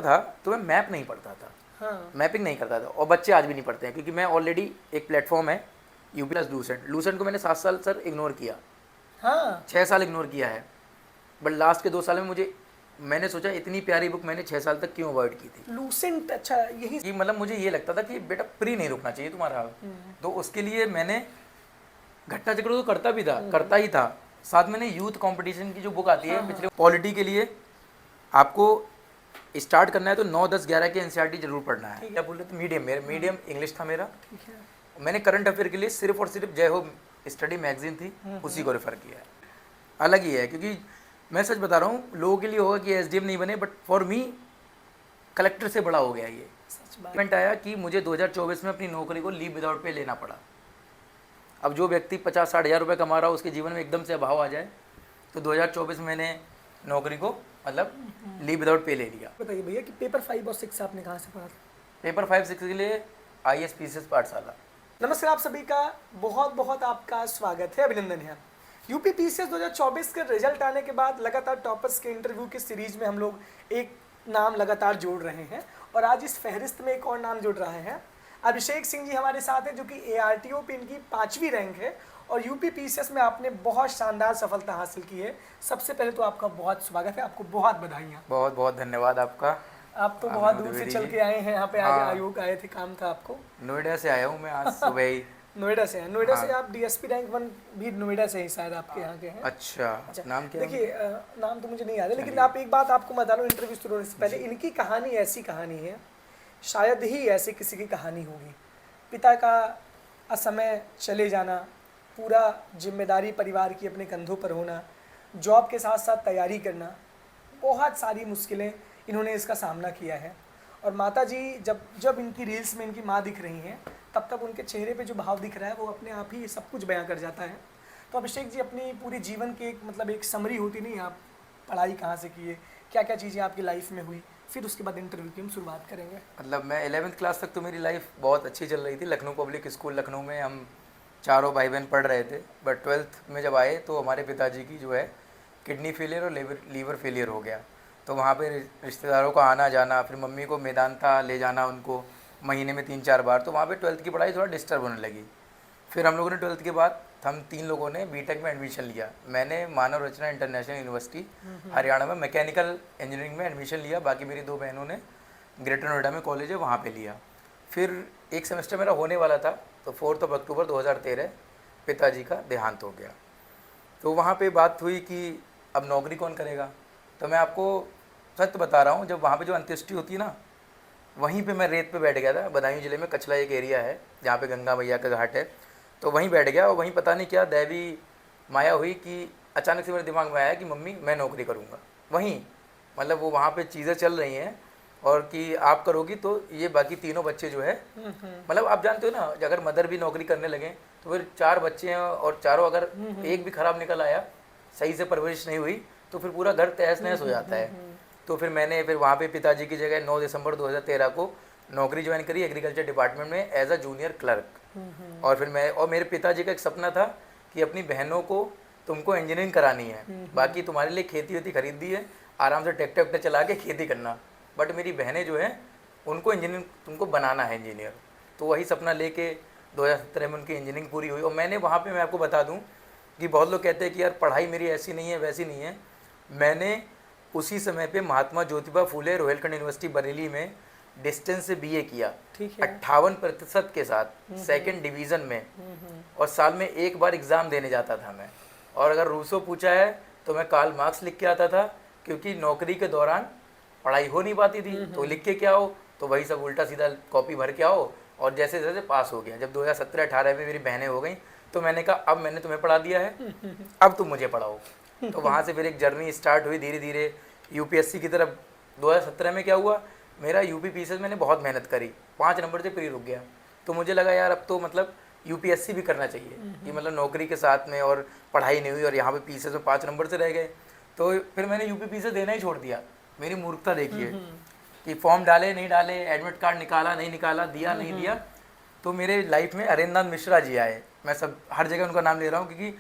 था तो मैं मैप नहीं पढ़ता था, हाँ। मैपिंग नहीं करता था, और बच्चे आज भी नहीं पढ़ते हैं क्योंकि मैं ऑलरेडी एक प्लेटफॉर्म है यूपी प्लस लूसेंट, लूसेंट को मैंने 7 साल सर इग्नोर किया, हाँ 6 साल इग्नोर किया है, बट लास्ट के 2 साल में मुझे, मैंने सोचा इतनी प्यारी बुक मैंने 6 साल तक क्यों अवॉइड की थी, लूसेंट, अच्छा यही। कि मतलब मुझे ये लगता था कि बेटा प्री नहीं रुकना चाहिए तुम्हारा, तो उसके लिए मैंने घट्टा चक्र तो करता भी था, करता ही था, साथ मैंने यूथ कंपटीशन की जो बुक आती है पिछले पॉलिटी के लिए, आपको स्टार्ट करना है तो 9, 10, 11 के एनसीईआरटी जरूर पढ़ना है। क्या बोल रहे थे, मीडियम, मेरा मीडियम इंग्लिश था मेरा, ठीक है। मैंने करंट अफेयर के लिए सिर्फ और सिर्फ जय हो स्टडी मैगजीन थी उसी को रेफर किया है। अलग ही है, क्योंकि मैं सच बता रहा हूँ, लोगों के लिए होगा कि एसडीएम नहीं बने, बट फॉर मी कलेक्टर से बड़ा हो गया ये। सच बात। इवेंट आया कि मुझे 2024 में अपनी नौकरी को लीव विदाउट पे लेना पड़ा। अब जो व्यक्ति 50-60 हज़ार रुपये कमा रहा हो, उसके जीवन में एकदम से अभाव आ जाए, तो 2024 में मैंने नौकरी को मतलब लीव विदाउट पे ले लिया। बताइए भैया कि पेपर 5 और 6 आपने कहाँ से पढ़ा था? पेपर 5-6 के लिए IAS PCS पाठशाला। नमस्कार, आप सभी का बहुत बहुत आपका स्वागत है, अभिनंदन है। यूपी पीसीएस 2024 के रिजल्ट आने के बाद लगातार टॉपर्स के इंटरव्यू की सीरीज में हम लोग एक नाम लगातार जोड़ रहे हैं, और आज इस फहरिस्त में एक और नाम जुड़ रहा है। अभिषेक सिंह जी हमारे साथ हैं, जो कि ARTO पे इनकी 5वीं रैंक है, और यूपी पीसीएस में आपने बहुत शानदार सफलता हासिल की है। सबसे पहले तो आपका बहुत स्वागत है, आपको बहुत बधाइयाँ। बहुत बहुत धन्यवाद आपका। आप तो बहुत दूर से चल के आए हैं यहाँ पे, आज हाँ। आयोग आए थे, काम था आपको। नोएडा से आया हूँ मैं आज सुबह ही। नोएडा से हैं, नोएडा हाँ। से आप DSP रैंक 1 भी नोएडा से ही शायद आपके यहाँ के हैं। अच्छा, नाम क्या है? देखिए नाम तो मुझे नहीं याद है, लेकिन आप एक बात आपको बता लो, इंटरव्यू शुरू होने से पहले, इनकी कहानी ऐसी कहानी है, शायद ही ऐसे किसी की कहानी होगी। पिता का असमय चले जाना, पूरा जिम्मेदारी परिवार की अपने कंधों पर होना, जॉब के साथ साथ तैयारी करना, बहुत सारी मुश्किलें इन्होंने इसका सामना किया है। और माता जी जब जब इनकी रील्स में इनकी माँ दिख रही हैं, तब तक उनके चेहरे पे जो भाव दिख रहा है वो अपने आप ही सब कुछ बयां कर जाता है। तो अभिषेक जी, अपनी पूरी जीवन की एक मतलब एक समरी होती नहीं, आप पढ़ाई कहाँ से किए, क्या क्या चीज़ें आपकी लाइफ में हुई, फिर उसके बाद इंटरव्यू की हम शुरुआत करेंगे। मतलब मैं 11वीं क्लास तक तो मेरी लाइफ बहुत अच्छी चल रही थी, लखनऊ पब्लिक स्कूल लखनऊ में हम चारों भाई बहन पढ़ रहे थे। बट 12th में जब आए तो हमारे पिताजी की जो है किडनी फेलियर और लीवर फेलियर हो गया, तो वहाँ पे रिश्तेदारों का आना जाना, फिर मम्मी को मेदांता ले जाना उनको महीने में 3-4 बार, तो वहाँ पे 12th की पढ़ाई थोड़ा डिस्टर्ब होने लगी। फिर हम लोगों ने 12th के बाद हम 3 लोगों ने बीटेक में एडमिशन लिया। मैंने मानव रचना इंटरनेशनल यूनिवर्सिटी हरियाणा में मैकेनिकल इंजीनियरिंग में एडमिशन लिया, बाकी मेरी 2 बहनों ने ग्रेटर नोएडा में कॉलेज है वहाँ पे लिया। फिर एक सेमेस्टर मेरा होने वाला था, तो 4 अक्टूबर 2013 पिताजी का देहांत हो गया। तो वहाँ पे बात हुई कि अब नौकरी कौन करेगा। तो मैं आपको सत्य बता रहा हूँ, जब वहाँ पे जो अंत्येष्टि होती है ना, वहीं पे मैं रेत पे बैठ गया था। बदायूं जिले में कचला एक एरिया है जहाँ पे गंगा मैया का घाट है, तो वहीं बैठ गया। और वहीं पता नहीं क्या दैवी माया हुई कि अचानक से मेरे दिमाग में आया कि मम्मी मैं नौकरी करूँगा वहीं, मतलब वो वहाँ पे चीज़ें चल रही हैं, और कि आप करोगी तो ये बाकी तीनों बच्चे जो है, मतलब आप जानते हो ना, अगर मदर भी नौकरी करने लगे तो फिर 4 बच्चे हैं और चारों अगर एक भी खराब निकल आया, सही से परवरिश नहीं हुई, तो फिर पूरा घर तहस नहस हो जाता है। तो फिर मैंने फिर वहाँ पे पिताजी की जगह 9 दिसंबर 2013 को नौकरी ज्वाइन करी एग्रीकल्चर डिपार्टमेंट में एज अ जूनियर क्लर्क। और फिर मैं और मेरे पिताजी का एक सपना था कि अपनी बहनों को तुमको इंजीनियरिंग करानी है, बाकी तुम्हारे लिए खेती वेती खरीद दी है, आराम से ट्रैक्टर वैक्टर चला के खेती करना, बट मेरी बहनें जो हैं उनको इंजीनियर तुमको बनाना है इंजीनियर। तो वही सपना लेके 2017 में उनकी इंजीनियरिंग पूरी हुई। और मैंने वहाँ पे मैं आपको बता दूँ कि बहुत लोग कहते हैं कि यार पढ़ाई मेरी ऐसी नहीं है वैसी नहीं है, मैंने उसी समय पे महात्मा ज्योतिबा फूले रोहिलखंड यूनिवर्सिटी बरेली में डिस्टेंस से BA किया 58% के साथ सेकंड डिवीज़न में, और साल में एक बार एग्ज़ाम देने जाता था मैं। और अगर रूसो पूछा है तो मैं कार्ल मार्क्स लिख के आता था, क्योंकि नौकरी के दौरान पढ़ाई हो नहीं पाती थी, तो लिख के क्या हो, तो वही सब उल्टा सीधा कॉपी भर के आओ, और जैसे जैसे पास हो गया। जब 2017-18 में मेरी बहनें हो गई, तो मैंने कहा अब मैंने तुम्हें पढ़ा दिया है, अब तुम मुझे पढ़ाओ। तो वहाँ से फिर एक जर्नी स्टार्ट हुई धीरे धीरे UPSC की तरफ। 2017 में क्या हुआ, मेरा UP PCS मैंने बहुत मेहनत करी, 5 नंबर से प्री रुक गया। तो मुझे लगा यार अब तो मतलब UPSC भी करना चाहिए, कि मतलब नौकरी के साथ में और पढ़ाई नहीं हुई, और यहाँ पे PCS में 5 नंबर से रह गए। तो फिर मैंने UP PCS देना ही छोड़ दिया। मेरी मूर्खता देखिए कि फॉर्म डाले नहीं डाले, एडमिट कार्ड निकाला नहीं निकाला, दिया नहीं दिया। तो मेरे लाइफ में हरेंद्र नाथ मिश्रा जी आए, मैं सब हर जगह उनका नाम ले रहा हूँ, क्योंकि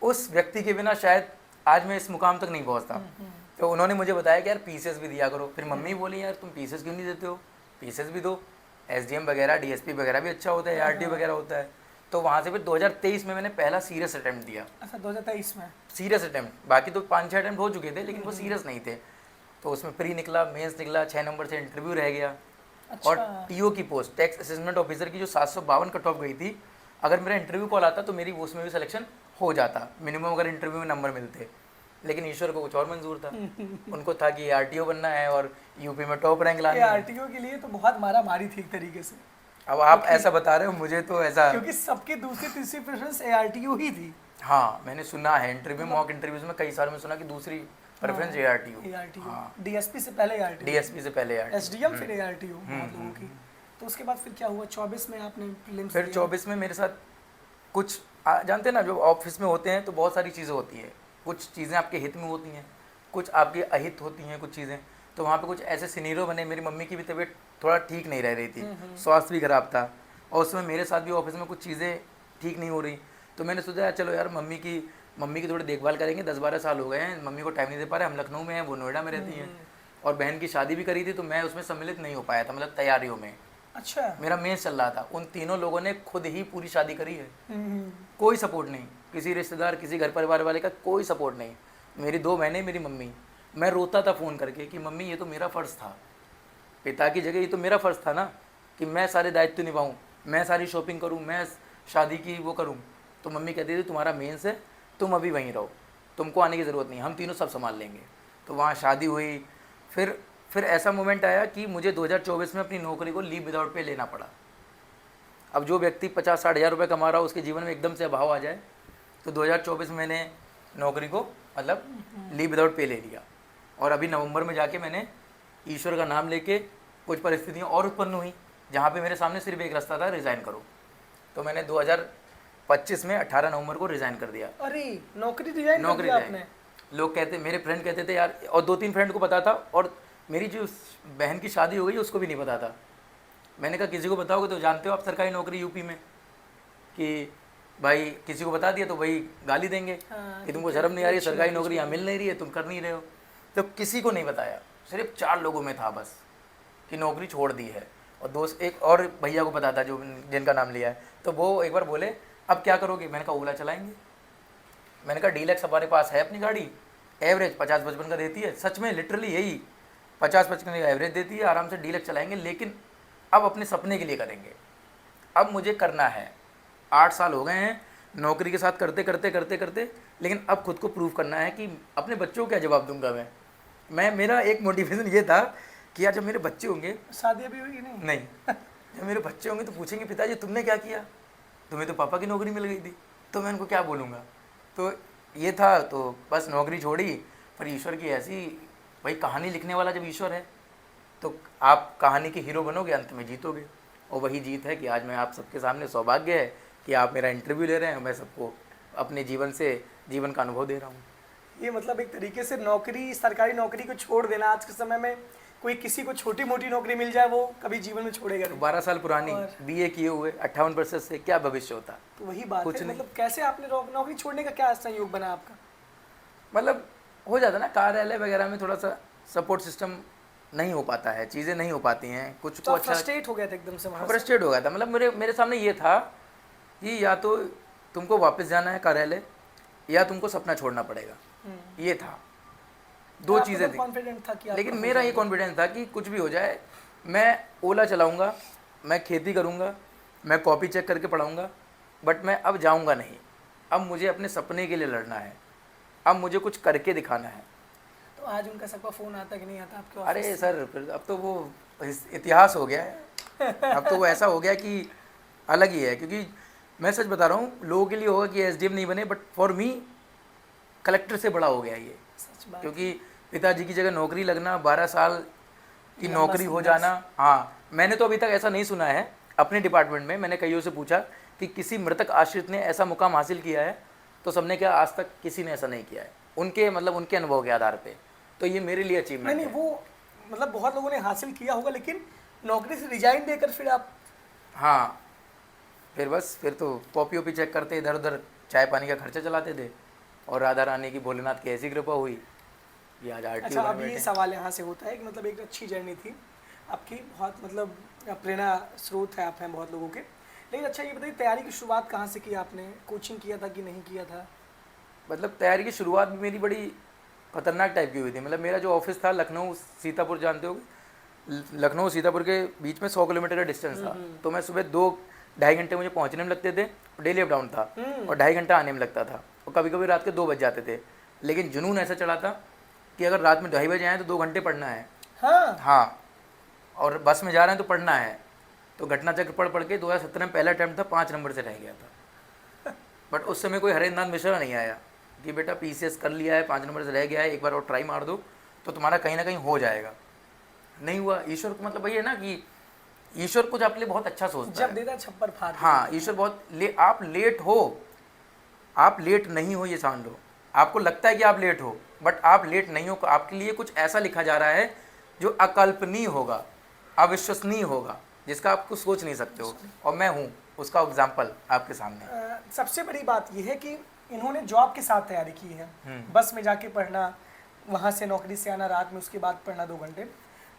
उस व्यक्ति के बिना शायद आज मैं इस मुकाम तक नहीं पहुँचता। तो उन्होंने मुझे बताया कि यार पीसेस भी दिया करो। फिर मम्मी बोली यार तुम पीसेस क्यों नहीं देते हो, पीसेस भी दो, एसडीएम वगैरह डीएसपी वगैरह भी अच्छा होता है, आरटीओ वगैरह होता है। तो वहाँ से फिर 2023 में मैंने पहला सीरियस अटेम्प्ट दिया। अच्छा 2023 में सीरियस अटेम्प्ट, बाकी तो 5-6 अटेम्प्ट हो चुके थे लेकिन वो सीरियस नहीं थे। तो उसमें प्री निकला, मेंस निकला, 6 नंबर से इंटरव्यू रह गया। और अच्छा टीओ की पोस्ट, टैक्स असेसमेंट ऑफिसर की जो 752 कट ऑफ गई थी, अगर मेरा इंटरव्यू कॉल आता तो मेरी उसमें भी सिलेक्शन हो जाता मिनिमम, अगर इंटरव्यू में नंबर मिलते। लेकिन ईश्वर को कुछ और मंजूर था। उनको था कि आरटीओ बनना है और यूपी में टॉप रैंक लानी है। आरटीओ के लिए तो बहुत मारा मारी थी एक तरीके से, अब आप ऐसा बता रहे हो, मुझे तो ऐसा, क्योंकि सबकी दूसरी तीसरी प्रेफरेंस एआरटीओ ही थी। हाँ मैंने सुना है इंटरव्यू, मॉक इंटरव्यूज में कई सालों में सुना कि दूसरी प्रेफरेंस एआरटीओ, एआरटीओ डीएसपी से पहले एआरटीओ, डीएसपी से पहले एआरटीओ, एसडीएम फिर एआरटीओ बहुत लोगों की। तो उसके बाद फिर क्या हुआ 24 में आपने प्रीलिम्स फिर 24 में मेरे साथ कुछ जानते हैं ना, जो ऑफिस में होते हैं तो बहुत सारी चीज़ें होती हैं, कुछ चीज़ें आपके हित में होती हैं, कुछ आपके अहित होती हैं कुछ चीज़ें। तो वहाँ पे कुछ ऐसे सिनेरियो बने, मेरी मम्मी की भी तबीयत थोड़ा ठीक नहीं रह रही थी, स्वास्थ्य भी खराब था, और उसमें मेरे साथ भी ऑफिस में कुछ चीज़ें ठीक नहीं हो रही। तो मैंने सोचा यार चलो यार मम्मी की थोड़ी देखभाल करेंगे, 10-12 साल हो गए हैं, मम्मी को टाइम नहीं दे पा रहे, हम लखनऊ में हैं, वो नोएडा में रहती हैं, और बहन की शादी भी करी थी तो मैं उसमें सम्मिलित नहीं हो पाया था, मतलब तैयारियों में। अच्छा मेरा मेंस चल रहा था, उन तीनों लोगों ने खुद ही पूरी शादी करी है, कोई सपोर्ट नहीं, किसी रिश्तेदार किसी घर परिवार वाले का कोई सपोर्ट नहीं। मेरी 2 बहनें, मेरी मम्मी। मैं रोता था फ़ोन करके कि मम्मी ये तो मेरा फ़र्ज़ था, पिता की जगह ये तो मेरा फ़र्ज़ था ना कि मैं सारे दायित्व निभाऊँ, मैं सारी शॉपिंग करूँ, मैं शादी की वो करूँ। तो मम्मी कहती थी तुम्हारा मेंस है, तुम अभी वहीं रहो, तुमको आने की ज़रूरत नहीं, हम तीनों सब संभाल लेंगे। तो वहाँ शादी हुई। फिर ऐसा मोमेंट आया कि मुझे 2024 में अपनी नौकरी को लीव विदाउट पे लेना पड़ा। अब जो व्यक्ति 50-60 हज़ार रुपये कमा रहा हो, उसके जीवन में एकदम से अभाव आ जाए, तो 2024 में मैंने नौकरी को मतलब लीव विदाउट पे ले लिया। और अभी नवंबर में जाके मैंने ईश्वर का नाम लेके, कुछ परिस्थितियाँ और उत्पन्न हुई जहाँ पे मेरे सामने सिर्फ एक रास्ता था, रिज़ाइन करो। तो मैंने 2025 में 18 नवंबर को रिज़ाइन कर दिया। अरे नौकरी रिजाइन कर दिया आपने? लोग कहते, मेरे फ्रेंड कहते थे यार, और 2-3 फ्रेंड को पता था, और मेरी जो बहन की शादी हो गई उसको भी नहीं पता था। मैंने कहा किसी को बताओगे तो जानते हो आप सरकारी नौकरी यूपी में, कि भाई किसी को बता दिया तो भाई गाली देंगे कि तुमको शर्म नहीं आ रही, सरकारी नौकरी यहाँ मिल नहीं रही है, तुम कर नहीं रहे हो। तो किसी को नहीं बताया, सिर्फ 4 लोगों में था बस कि नौकरी छोड़ दी है। और दोस्त एक और भैया को पता था जो जिनका नाम लिया है, तो वो एक बार बोले अब क्या करोगे? मैंने कहा ओला चलाएंगे। मैंने कहा डीलक्स हमारे पास है अपनी गाड़ी, एवरेज 50-55 का देती है, सच में लिटरली यही 50-55 का एवरेज देती है, आराम से डीलक्स चलाएंगे, लेकिन अब अपने सपने के लिए करेंगे। अब मुझे करना है, 8 साल हो गए हैं नौकरी के साथ करते करते करते करते, लेकिन अब खुद को प्रूव करना है कि अपने बच्चों को क्या जवाब दूंगा मैं। मेरा एक मोटिवेशन ये था कि यार जब मेरे बच्चे होंगे, शादी अभी हुई नहीं? जब मेरे बच्चे होंगे तो पूछेंगे पिताजी तुमने क्या किया, तुम्हें तो पापा की नौकरी मिल गई थी, तो मैं उनको क्या बोलूँगा। तो ये था, तो बस नौकरी छोड़ी। पर ईश्वर की ऐसी, भाई कहानी लिखने वाला जब ईश्वर है तो आप कहानी के हीरो बनोगे, अंत में जीतोगे। और वही जीत है कि आज मैं आप सबके सामने, सौभाग्य है कि आप मेरा इंटरव्यू ले रहे हैं, मैं सबको अपने जीवन का अनुभव दे रहा हूँ। ये मतलब एक तरीके से नौकरी, सरकारी नौकरी को छोड़ देना, आज के समय में कोई किसी को छोटी मोटी नौकरी मिल जाए वो कभी जीवन में छोड़ेगा नहीं। 12 साल पुरानी बीए किए हुए 58% से क्या भविष्य होता। तो वही बात कुछ है, नहीं। मतलब कैसे आपने नौकरी छोड़ने का क्या संयोग बना आपका? मतलब हो जाता ना, कार्यालय वगैरह में थोड़ा सा सपोर्ट सिस्टम नहीं हो पाता है, चीज़ें नहीं हो पाती हैं, कुछ तो को अच्छा फ्रस्ट्रेट हो गया था एकदम से वहाँ से? फ्रस्ट्रेट हो गया था। मतलब मेरे सामने ये था कि या तो तुमको वापस जाना है कार्यालय, या तुमको सपना छोड़ना पड़ेगा, ये था, 2 चीज़ें थी। कॉन्फिडेंट था कि लेकिन मेरा ये कॉन्फिडेंस था कि कुछ भी हो जाए, मैं ओला चलाऊंगा, मैं खेती करूंगा, मैं कॉपी चेक करके पढ़ाऊंगा, बट मैं अब जाऊंगा नहीं। अब मुझे अपने सपने के लिए लड़ना है, अब मुझे कुछ करके दिखाना है। तो आज उनका सबका फ़ोन आता कि नहीं आता आपके ऑफिस? अरे सर, फिर अब तो वो इतिहास हो गया है। अब तो वो ऐसा हो गया कि अलग ही है। क्योंकि मैं सच बता रहा हूँ, लोगों के लिए होगा कि एसडीएम नहीं बने, बट फॉर मी कलेक्टर से बड़ा हो गया ये। सच बात। क्योंकि पिताजी की जगह नौकरी लगना, 12 साल की नौकरी हो जाना। हाँ, मैंने तो अभी तक ऐसा नहीं सुना है अपने डिपार्टमेंट में। मैंने कईयों से पूछा कि किसी मृतक आश्रित ने ऐसा मुकाम हासिल किया है, तो सबने क्या, आज तक किसी ने ऐसा नहीं किया है, उनके अनुभव के आधार पे। तो ये मेरे लिए अचीवमेंट है। वो मतलब बहुत लोगों ने हासिल किया होगा, लेकिन नौकरी से रिजाइन देकर फिर आप? हाँ, फिर तो कॉपी वॉपी चेक करते, इधर उधर चाय पानी का खर्चा चलाते थे, और राधा रानी की, भोलेनाथ की ऐसी कृपा हुई कि आज आरटीओ अच्छा, बन अब बैठे ये हैं। सवाल यहाँ से होता है कि मतलब एक अच्छी जर्नी थी आपकी, बहुत मतलब प्रेरणा स्रोत है आप हैं बहुत लोगों के। लेकिन अच्छा ये बताइए, तैयारी की शुरुआत कहाँ से की आपने? कोचिंग किया था कि नहीं किया था? मतलब तैयारी की शुरुआत भी मेरी बड़ी खतरनाक टाइप की हुई थी। मतलब मेरा जो ऑफिस था लखनऊ सीतापुर, जानते हो, लखनऊ सीतापुर के बीच में 100 किलोमीटर का डिस्टेंस था। तो मैं सुबह 2-2.5 घंटे मुझे पहुंचने में लगते थे, डेली अप डाउन था, और 2.5 घंटा आने में लगता था, और कभी कभी रात के 2 बज जाते थे। लेकिन जुनून ऐसा चढ़ा था कि अगर रात में 2:30 बजे आए तो 2 घंटे पढ़ना है। हाँ, हाँ, और बस में जा रहे हैं तो पढ़ना है। तो घटना चक्र पढ़ पढ़ के 2017 में पहला अटैम्प्ट था, 5 नंबर से रह गया था। बट उस समय कोई हरेंद्र नाथ मिश्रा नहीं आया कि बेटा पीसीएस कर लिया है, 5 नंबर से रह गया है, एक बार और ट्राई मार दो तो तुम्हारा कहीं ना कहीं हो जाएगा। नहीं हुआ। ईश्वर को मतलब वही है ना कि ईश्वर कुछ आपके लिए बहुत अच्छा सोचता जब है। देता छप्पर फाड़ देता। हाँ, ईश्वर बहुत आप लेट हो, आप लेट नहीं हो ये समझ लो। आपको लगता है कि आप लेट हो, बट आप लेट नहीं हो। आपके लिए कुछ ऐसा लिखा जा रहा है जो अकल्पनीय होगा, अविश्वसनीय होगा, जिसका आप कुछ सोच नहीं सकते हो, और मैं हूँ उसका एग्जाम्पल आपके सामने। सबसे बड़ी बात यह है कि इन्होंने जॉब के साथ तैयारी की है, बस में जाके पढ़ना, वहाँ से नौकरी से आना, रात में उसके बाद पढ़ना 2 घंटे।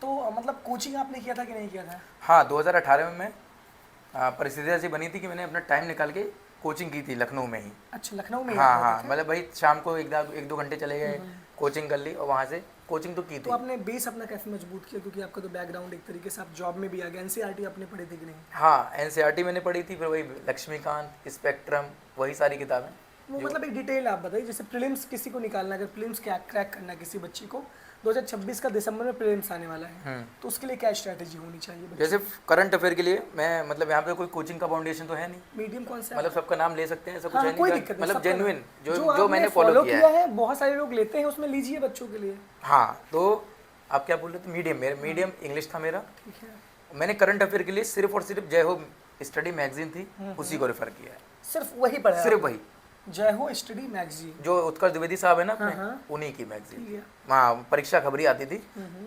तो मतलब कोचिंग आपने किया था कि नहीं किया था? हाँ, 2018 में मैं परिस्थिति ऐसी बनी थी कि मैंने अपना टाइम निकाल के कोचिंग की थी लखनऊ में ही। अच्छा, लखनऊ में ही हाँ आप हाँ, रहते थे? मतलब भाई शाम को 1-2 घंटे चले गए, कोचिंग कर ली, और वहाँ से कोचिंग तो की तो थी। आपने बेस अपना कैसे मजबूत किया, क्योंकि आपका तो बैकग्राउंड एक तरीके से आप जॉब में भी आ गए। एनसीईआरटी आपने पढ़ी थी कि नहीं? हाँ, एनसीईआरटी मैंने पढ़ी थी, फिर वही लक्ष्मीकांत, स्पेक्ट्रम, वही सारी किताबें। वो मतलब एक डिटेल आप बताइए, जैसे प्रीलिम्स किसी को निकालना, अगर प्रीलिम्स क्या क्रैक करना है किसी बच्ची को, 2026 का दिसंबर में प्रीलिम्स आने वाला है, तो उसके लिए क्या स्ट्रैटेजी होनी चाहिए बच्चे? जैसे करंट अफेयर के लिए मैं मतलब यहाँ पे कोई कोचिंग का फाउंडेशन तो है नहीं, मीडियम कौन सा है? मतलब सबका नाम ले सकते हैं, ऐसा कुछ हाँ, है कोई नहीं, दिक्कत नहीं, मतलब सबका जेन्युइन नाम। जो आपने मैंने फॉलो किया है। है, बहुत सारे लोग लेते हैं, उसमें लीजिए बच्चों के लिए। हाँ, तो आप क्या बोल रहे थे? मीडियम, मेरा मीडियम इंग्लिश था मेरा। ठीक है, मैंने करंट अफेयर के लिए सिर्फ और सिर्फ जय हो स्टडी मैगजीन थी, उसी को रेफर किया है, सिर्फ वही पढ़ा है सिर्फ आपने? वही, जय हो स्टडी मैगजीन। जो उत्कर्ष द्विवेदी साहब है ना अपने, हाँ। उन्हीं की मैगजीन। ठीक है, वहाँ परीक्षा खबरी आती थी,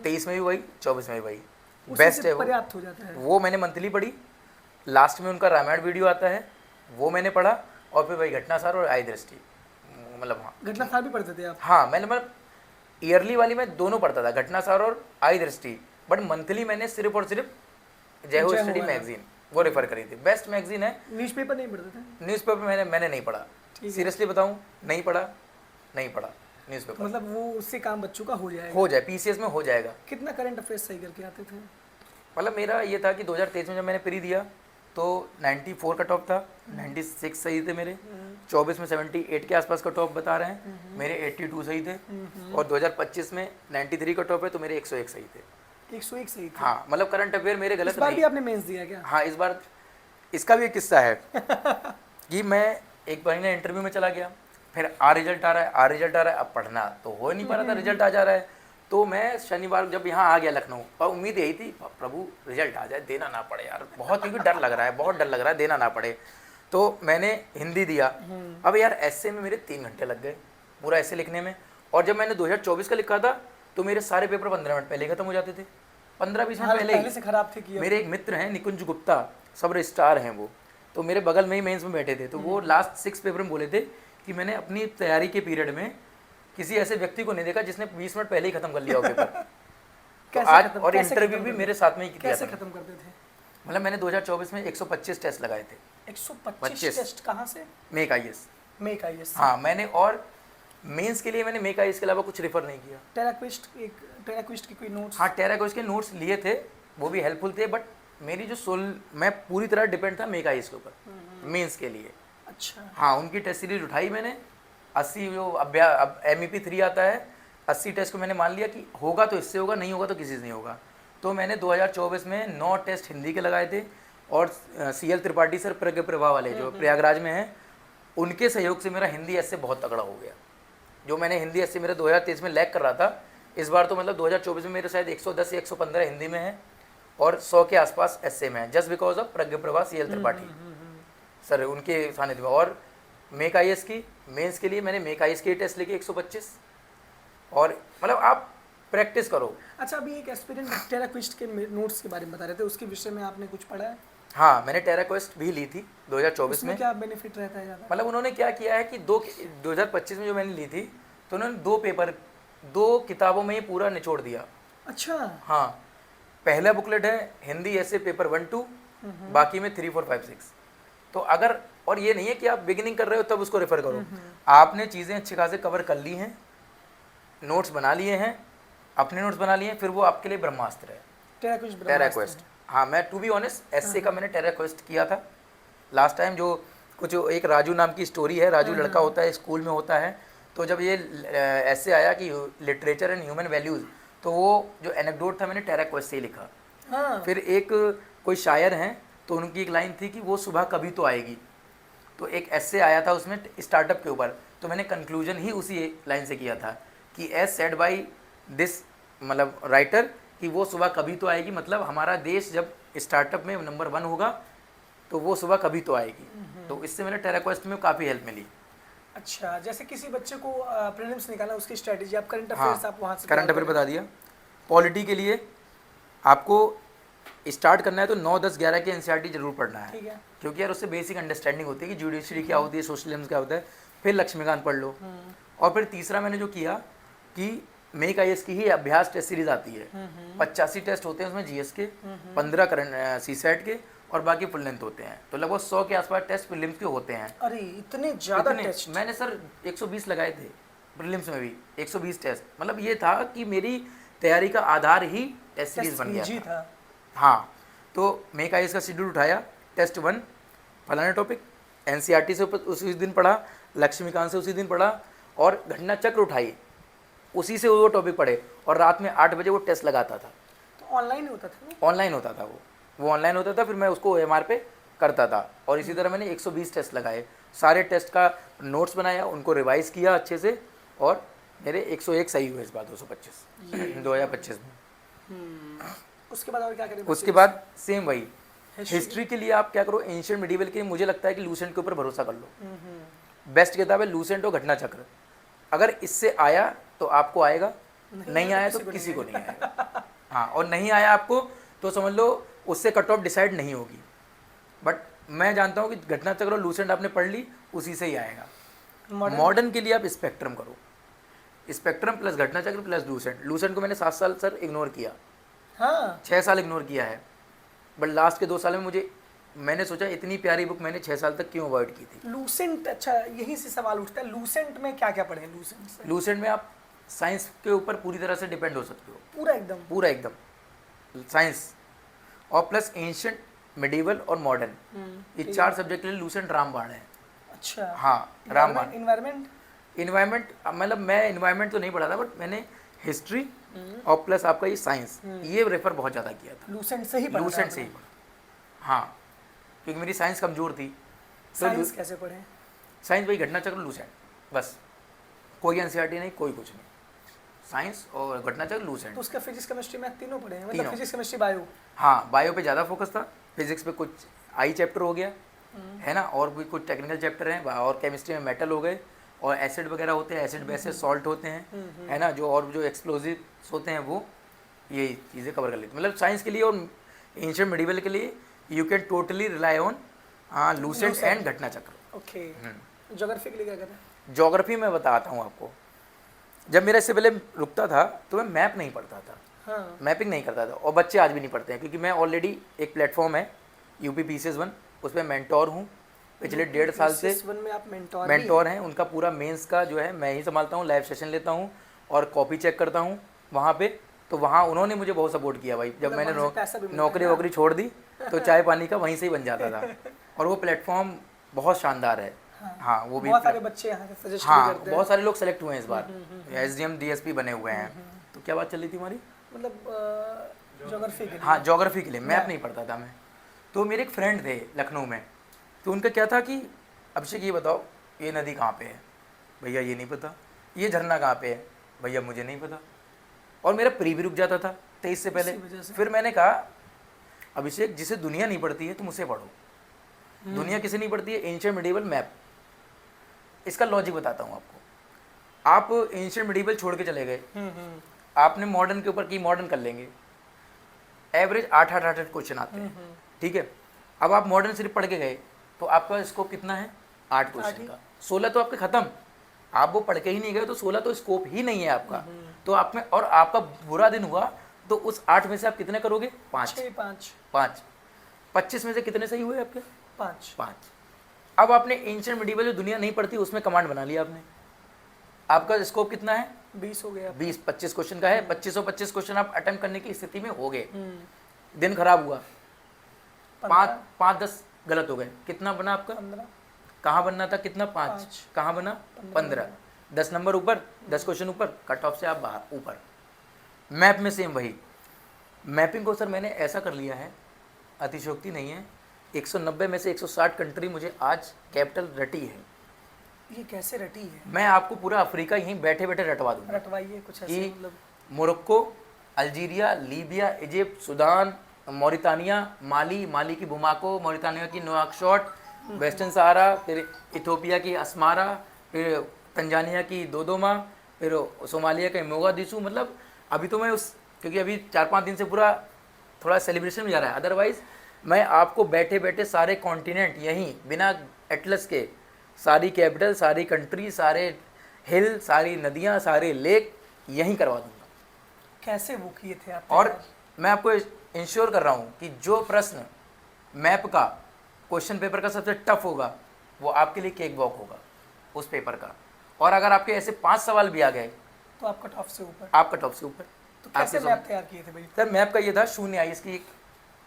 23 में भी वही, 24 में भी वही, उसी बेस्ट से है वो। पर्याप्त हो जाता है। वो मैंने मंथली पढ़ी, लास्ट में उनका रामायण वीडियो आता है, वो मैंने पढ़ा, और फिर वही घटनासार और आई दृष्टि, मतलब हाँ घटना सार भी पढ़ते थे आप? हाँ, मैंने मतलब ईयरली वाली मैं दोनों पढ़ता था, घटनासार और आई दृष्टि, बट मंथली मैंने सिर्फ और सिर्फ जय हो जय हो स्टडी वाला। मैगजीन वो रेफर करी थी, बेस्ट मैगजीन है। न्यूज़पेपर नहीं पढ़ते थे? न्यूज़पेपर मैंने नहीं पढ़ा, ठीक है। सीरियसली बताऊँ, नहीं पढ़ा न्यूज़पेपर। मतलब वो उससे काम बच्चों का हो जाएगा। हो जाए, पीसीएस में हो जाएगा। कितना करंट अफेयर्स सही करके आते थे? मतलब मेरा ये था कि 2023 में जब मैंने प्री दिया तो 94 कट ऑफ था, 96 सही थे मेरे, 24 में 78 के आसपास कट ऑफ बता रहे हैं, मेरे 82 सही थे, और 2025 में 93 कट ऑफ है तो मेरे 101 सही थे। 101 सही थे। हाँ, मतलब करंट अफेयर मेरे इस गलत बार भी नहीं। आपने मेंस दिया क्या? हाँ, इस बार इसका भी एक किस्सा है कि मैं एक बार ना इंटरव्यू में चला गया, फिर रिजल्ट आ रहा है, अब पढ़ना तो हो नहीं पा रहा था, रिजल्ट आ जा रहा है। तो मैं शनिवार जब यहाँ आ गया लखनऊ, और उम्मीद यही थी प्रभु रिजल्ट आ जाए, देना ना पड़े यार, बहुत क्योंकि डर लग रहा है, बहुत डर लग रहा है, देना ना पड़े। तो मैंने हिंदी दिया। अब यार ऐसे में मेरे 3 घंटे लग गए पूरा ऐसे लिखने में, और जब मैंने 2024 का लिखा था तो मेरे सारे पेपर 15 मिनट पहले खत्म हो जाते थे, 15-20 मिनट पहले पहले ही। से खराब थे किया। मेरे एक मित्र हैं निकुंज गुप्ता, सब स्टार हैं वो, तो मेरे बगल में ही मेंस में बैठे थे, तो वो लास्ट 6 पेपर में बोले थे कि मैंने अपनी तैयारी के पीरियड में किसी ऐसे व्यक्ति को नहीं देखा जिसने 20 मिनट पहले ही खत्म कर लिया हो पेपर। तो कैसे आज खत्म- और कैसे इंटरव्यू खत्म भी करते मेरे साथ में ही किया कैसे था। खत्म करते थे? मतलब मैंने 2024 में 125 टेस्ट लगाए थे, 125 25 टेस्ट कहाँ से? Make IAS. Make IAS. हाँ, मैंने और मेंस के लिए मैंने मेक आईएएस के अलावा कुछ रेफर नहीं किया। टेराक्विस्ट की कोई नोट्स? हाँ, टेराकोस के नोट्स लिए थे, वो भी हेल्पफुल थे, बट मेरी जो मैं पूरी तरह डिपेंड था मेक आईएएस के ऊपर मेंस के लिए। अच्छा, हाँ, उनकी टेस्ट सीरीज उठाई मैंने, 80 जो अब MEP 3 आता है, 80 टेस्ट को मैंने मान लिया कि होगा तो इससे होगा, नहीं होगा तो किसी से नहीं होगा। तो मैंने 2024 में 9 टेस्ट हिंदी के लगाए थे, और CL त्रिपाठी सर प्रज्ञ प्रभा वाले जो प्रयागराज में हैं, उनके सहयोग से मेरा हिंदी ऐसे बहुत तगड़ा हो गया। जो मैंने हिंदी ऐसे मेरा 2023 में लैग कर रहा था, इस बार तो मतलब 2024 में मेरे शायद 110 या 115 हिंदी में है, और 100 के आसपास ऐसे में है, just because of Pragya Prabha CL Tripathi sir, उनके सानिध्य में। और मेक आईएएस की मेंस के लिए मैंने मेक आईएएस के टेस्ट लेके 125, और मतलब आप प्रैक्टिस करो। अच्छा, अभी एक एस्पिरेंट टेराक्विस्ट के नोट्स के बारे में बता रहे थे, उसके विषय में आपने कुछ पढ़ा है? हाँ, मैंने टेराक्वेस्ट भी ली थी 2024 उसमें में। क्या बेनिफिट रहता है ज़्यादा? मतलब उन्होंने क्या किया है कि 2025 में जो मैंने ली थी, तो उन्होंने 2 पेपर 2 किताबों में ही पूरा निचोड़ दिया। अच्छा। हाँ, पहला बुकलेट है हिंदी ऐसे पेपर 1 2, बाकी में 3 4 5 6। तो अगर, और ये नहीं है कि आप बिगिनिंग कर रहे हो तब उसको रेफर करो, आपने चीज़ें अच्छे खासे कवर कर ली हैं, नोट्स बना लिए हैं, अपने नोट्स बना लिए हैं, फिर वो आपके लिए ब्रह्मास्त्र है। टेरा क्वेस्ट, हाँ, मैं टू बी ऑनेस्ट एसए का मैंने टेरा क्वेस्ट किया था लास्ट टाइम। जो कुछ एक राजू नाम की स्टोरी है, राजू लड़का होता है, स्कूल में होता है, तो जब ये ऐसे आया कि लिटरेचर एंड ह्यूमन वैल्यूज़, तो वो जो एनेक्डोट था मैंने टेरा क्वेस्ट से ही लिखा। हाँ। फिर एक कोई शायर हैं, तो उनकी एक लाइन थी कि वो सुबह कभी तो आएगी, तो एक ऐसे आया था उसमें स्टार्टअप के ऊपर, तो मैंने कंक्लूजन ही उसी लाइन से किया था कि एज सेड बाय दिस, मतलब राइटर, कि वो सुबह कभी तो आएगी, मतलब हमारा देश जब स्टार्टअप में नंबर 1 होगा तो वो सुबह कभी तो आएगी। तो इससे मैंने टेरा क्वेस्ट में काफ़ी हेल्प मिली। अच्छा, जैसे किसी बच्चे को प्रीलिम्स निकालना, उसकी स्ट्रेटेजी आप करंट हाँ, अफेयर्स आप वहाँ से करंट अफेयर बता दिया। पॉलिटी के लिए आपको स्टार्ट करना है तो 9 10 11 के एनसीईआरटी जरूर पढ़ना है, ठीक है। क्योंकि यार उससे बेसिक अंडरस्टैंडिंग होती है कि जुडिशरी क्या होती है, सोशलिज्म क्या होता है। फिर लक्ष्मीकांत पढ़ लो। और फिर तीसरा मैंने जो किया कि मेक आईएएस की ही अभ्यास टेस्ट सीरीज आती है, 85 टेस्ट होते हैं उसमें जीएस के, 15 करंट सीसेट के, और बाकी फुल लेंथ होते हैं। तो लगभग 100 के आसपास टेस्ट प्रीलिम्स के होते हैं। अरे इतने ज़्यादा टेस्ट! मैंने सर 120 लगाए थे प्रीलिम्स में भी, 120 टेस्ट। मतलब ये था कि मेरी तैयारी का आधार ही टेस्ट सीरीज बन गया था। हाँ, तो मेक आईएएस का शेड्यूल उठाया, टेस्ट 1 फलाना टॉपिक, एनसीईआरटी से उसी दिन पढ़ा, लक्ष्मीकांत से उसी दिन पढ़ा, और घटना चक्र उठाई, उसी से वो टॉपिक पढ़े, और रात में 8 बजे वो टेस्ट लगाता था। तो ऑनलाइन होता था? ऑनलाइन होता था वो ऑनलाइन होता था। फिर मैं उसको OMR पे करता था, और इसी तरह मैंने 120 टेस्ट लगाए, सारे टेस्ट का नोट्स बनाया, उनको रिवाइज किया अच्छे से, और मेरे 101 सही हुए इस बार 225 2025 में। उसके बाद और क्या करें? उसके बाद सेम वही हिस्ट्री के लिए आप क्या करो, एंशिएंट मिडीवल के लिए मुझे लगता है कि लूसेंट के ऊपर भरोसा कर लो। बेस्ट किताब है लूसेंट और घटना चक्र। अगर इससे आया तो आपको आएगा, नहीं आया तो किसी को नहीं आएगा। हाँ, और नहीं आया आपको तो समझ लो उससे कट ऑफ डिसाइड नहीं होगी। बट मैं जानता हूँ कि घटना चक्र और लूसेंट आपने पढ़ ली, उसी से ही आएगा। मॉडर्न के लिए आप स्पेक्ट्रम करो, स्पेक्ट्रम प्लस घटना चक्र प्लस लूसेंट। लूसेंट को मैंने 7 साल सर इग्नोर किया। हाँ, 6 साल इग्नोर किया है, बट लास्ट के 2 साल में मैंने सोचा इतनी प्यारी बुक मैंने 6 साल तक क्यों अवॉइड की थी। लूसेंट, अच्छा यहीं से सवाल उठता है, लूसेंट में क्या क्या पढ़े? लूसेंट में आप साइंस के ऊपर पूरी तरह से डिपेंड हो सकते हो, पूरा एकदम साइंस, और प्लस एंशिएंट, मिडीवल और मॉडर्न, ये 4 सब्जेक्ट के लिए लूसेंट रामबाण है। अच्छा, हाँ, रामबाण। इन्वायरमेंट मतलब मैं इन्वायरमेंट तो नहीं पढ़ा था, बट मैंने हिस्ट्री और प्लस आपका ये साइंस, ये रेफर बहुत ज़्यादा किया था। लूसेंट से ही पढ़ा? लूसेंट से ही पढ़ा, हाँ, क्योंकि मेरी साइंस कमज़ोर थी। साइंस कैसे पढ़े? साइंस वही घटना चक्र लूसेंट, बस कोई एनसीईआरटी नहीं, कोई कुछ नहीं, साइंस और घटना चक्र लूसेंट। तो उसका फिजिक्स केमिस्ट्री मैथ तीनों पढ़े हैं? मतलब फिजिक्स केमिस्ट्री बायो? हाँ, बायो पे ज़्यादा फोकस था, फिजिक्स पे कुछ आई चैप्टर हो गया है ना, और भी कुछ टेक्निकल चैप्टर हैं, और केमिस्ट्री में मेटल हो गए, और एसिड वगैरह होते हैं, एसिड बेसिस सॉल्ट होते हैं, है ना, जो और जो एक्सप्लोजिव्स होते हैं, वो ये चीज़ें कवर कर लेते हैं। मतलब साइंस के लिए और एंशिएंट मिडीवल के लिए you can totally rely on Lucent and घटना चक्र। ओके। ज्योग्राफी के लिए क्या करें? ज्योग्राफी में बताता हूँ आपको। जब मेरा इससे पहले रुकता था तो मैं मैप नहीं पढ़ता था। हाँ। मैपिंग नहीं करता था, और बच्चे आज भी नहीं पढ़ते हैं, क्योंकि मैं ऑलरेडी एक प्लेटफॉर्म है यूपी PCS 1, उसमें मेंटोर हूँ पिछले 1.5 साल से। PCS 1 में आप मेंटोर हैं, उनका पूरा मेंस का जो है मैं ही संभालता हूँ, लाइव सेशन लेता हूँ और कॉपी चेक करता हूँ वहाँ पे। तो वहाँ उन्होंने मुझे बहुत सपोर्ट किया भाई, जब मैंने नौकरी वोकरी छोड़ दी तो चाय पानी का वहीं से ही बन जाता था। और वो प्लेटफॉर्म बहुत शानदार है। हाँ, वो भी बहुत सारे बच्चे यहाँ से सजेस्ट हाँ, करते हैं। बहुत सारे लोग सेलेक्ट हुए हैं इस बार, SDM DSP बने हुए हैं। तो क्या बात चल रही थी हमारी? मतलब ज्योग्राफी के लिए? हाँ, ज्योग्राफी के लिए मैप नहीं पढ़ता था मैं। तो मेरे एक फ्रेंड थे लखनऊ में, तो उनका क्या था कि अभिषेक ये बताओ ये नदी कहाँ पे है, भैया ये नहीं पता, ये झरना कहाँ पे है, भैया मुझे नहीं पता। और मेरा प्री भी रुक जाता था 23 से पहले। फिर मैंने कहा अभिषेक, जिसे दुनिया नहीं पढ़ती है तुम उसे पढ़ो। दुनिया किसे नहीं पढ़ती है? Ancient medieval map. इसका लॉजिक बताता हूँ आपको। आप एंशिएंट मिडीवल छोड़ के चले गए, आपने मॉडर्न के ऊपर की, मॉडर्न कर लेंगे, एवरेज 8 क्वेश्चन आते हैं, ठीक है। अब आप मॉडर्न सिर्फ पढ़ के गए तो आपका स्कोप कितना है? 8 क्वेश्चन का, 16 तो आपके खत्म। आप वो पढ़ के ही नहीं गए तो 16 तो स्कोप ही नहीं है आपका। तो आप में, और आपका बुरा दिन हुआ तो उस 8 में से आप कितने करोगे? 5। 5 25 में से कितने सही हुए आपके? 5। अब आपने एंशिएंट मिडीवल जो दुनिया नहीं पढ़ती उसमें कमांड बना लिया आपने। आपका स्कोप कितना है? 20 हो गया। 25 क्वेश्चन का है। 25 क्वेश्चन आप अटेम्प्ट करने की स्थिति में हो गए। दिन खराब हुआ, 5-10 गलत हो गए, कितना बना आपका? 15। कहाँ बनना था? कितना? 5। कहाँ बना? 15। 10 नंबर ऊपर, 10 क्वेश्चन ऊपर, कट ऑफ से आप बाहर ऊपर। मैप में सेम वही। मैपिंग को सर मैंने ऐसा कर लिया है, अतिशयोक्ति नहीं है, 190 में से 160 कंट्री मुझे आज कैपिटल रटी है। ये कैसे रटी है? मैं आपको पूरा अफ्रीका यहीं बैठे बैठे रटवा दूंगा। रटवाइए कुछ ऐसे, कि मतलब Morocco, Algeria, Libya, Egypt, Sudan, Mauritania, Mali की बुमाको, मौरितानिया की नोआकशॉट, वेस्टर्न सहारा, फिर इथोपिया की अस्मारा, फिर तंजानिया की दोदोमा, फिर सोमालिया का मोगादिशु। मतलब अभी तो मैं क्योंकि अभी 4-5 दिन से पूरा थोड़ा सेलिब्रेशन में जा रहा है, अदरवाइज मैं आपको बैठे बैठे सारे कॉन्टिनेंट यहीं बिना एटलस के, सारी कैपिटल, सारी कंट्री, सारे हिल, सारी नदियाँ, सारे लेक यहीं करवा दूंगा। कैसे वो किए थे आप? और मैं आपको इंश्योर कर रहा हूँ कि जो प्रश्न मैप का क्वेश्चन पेपर का सबसे टफ होगा वो आपके लिए केक वॉक होगा उस पेपर का। और अगर आपके ऐसे 5 सवाल भी आ गए तो आप कट ऑफ से ऊपर। आप कट ऑफ से ऊपर। तो कैसे मैप तैयार किए थे भाई? सर मैप का ये था, शून्य आईएएस की एक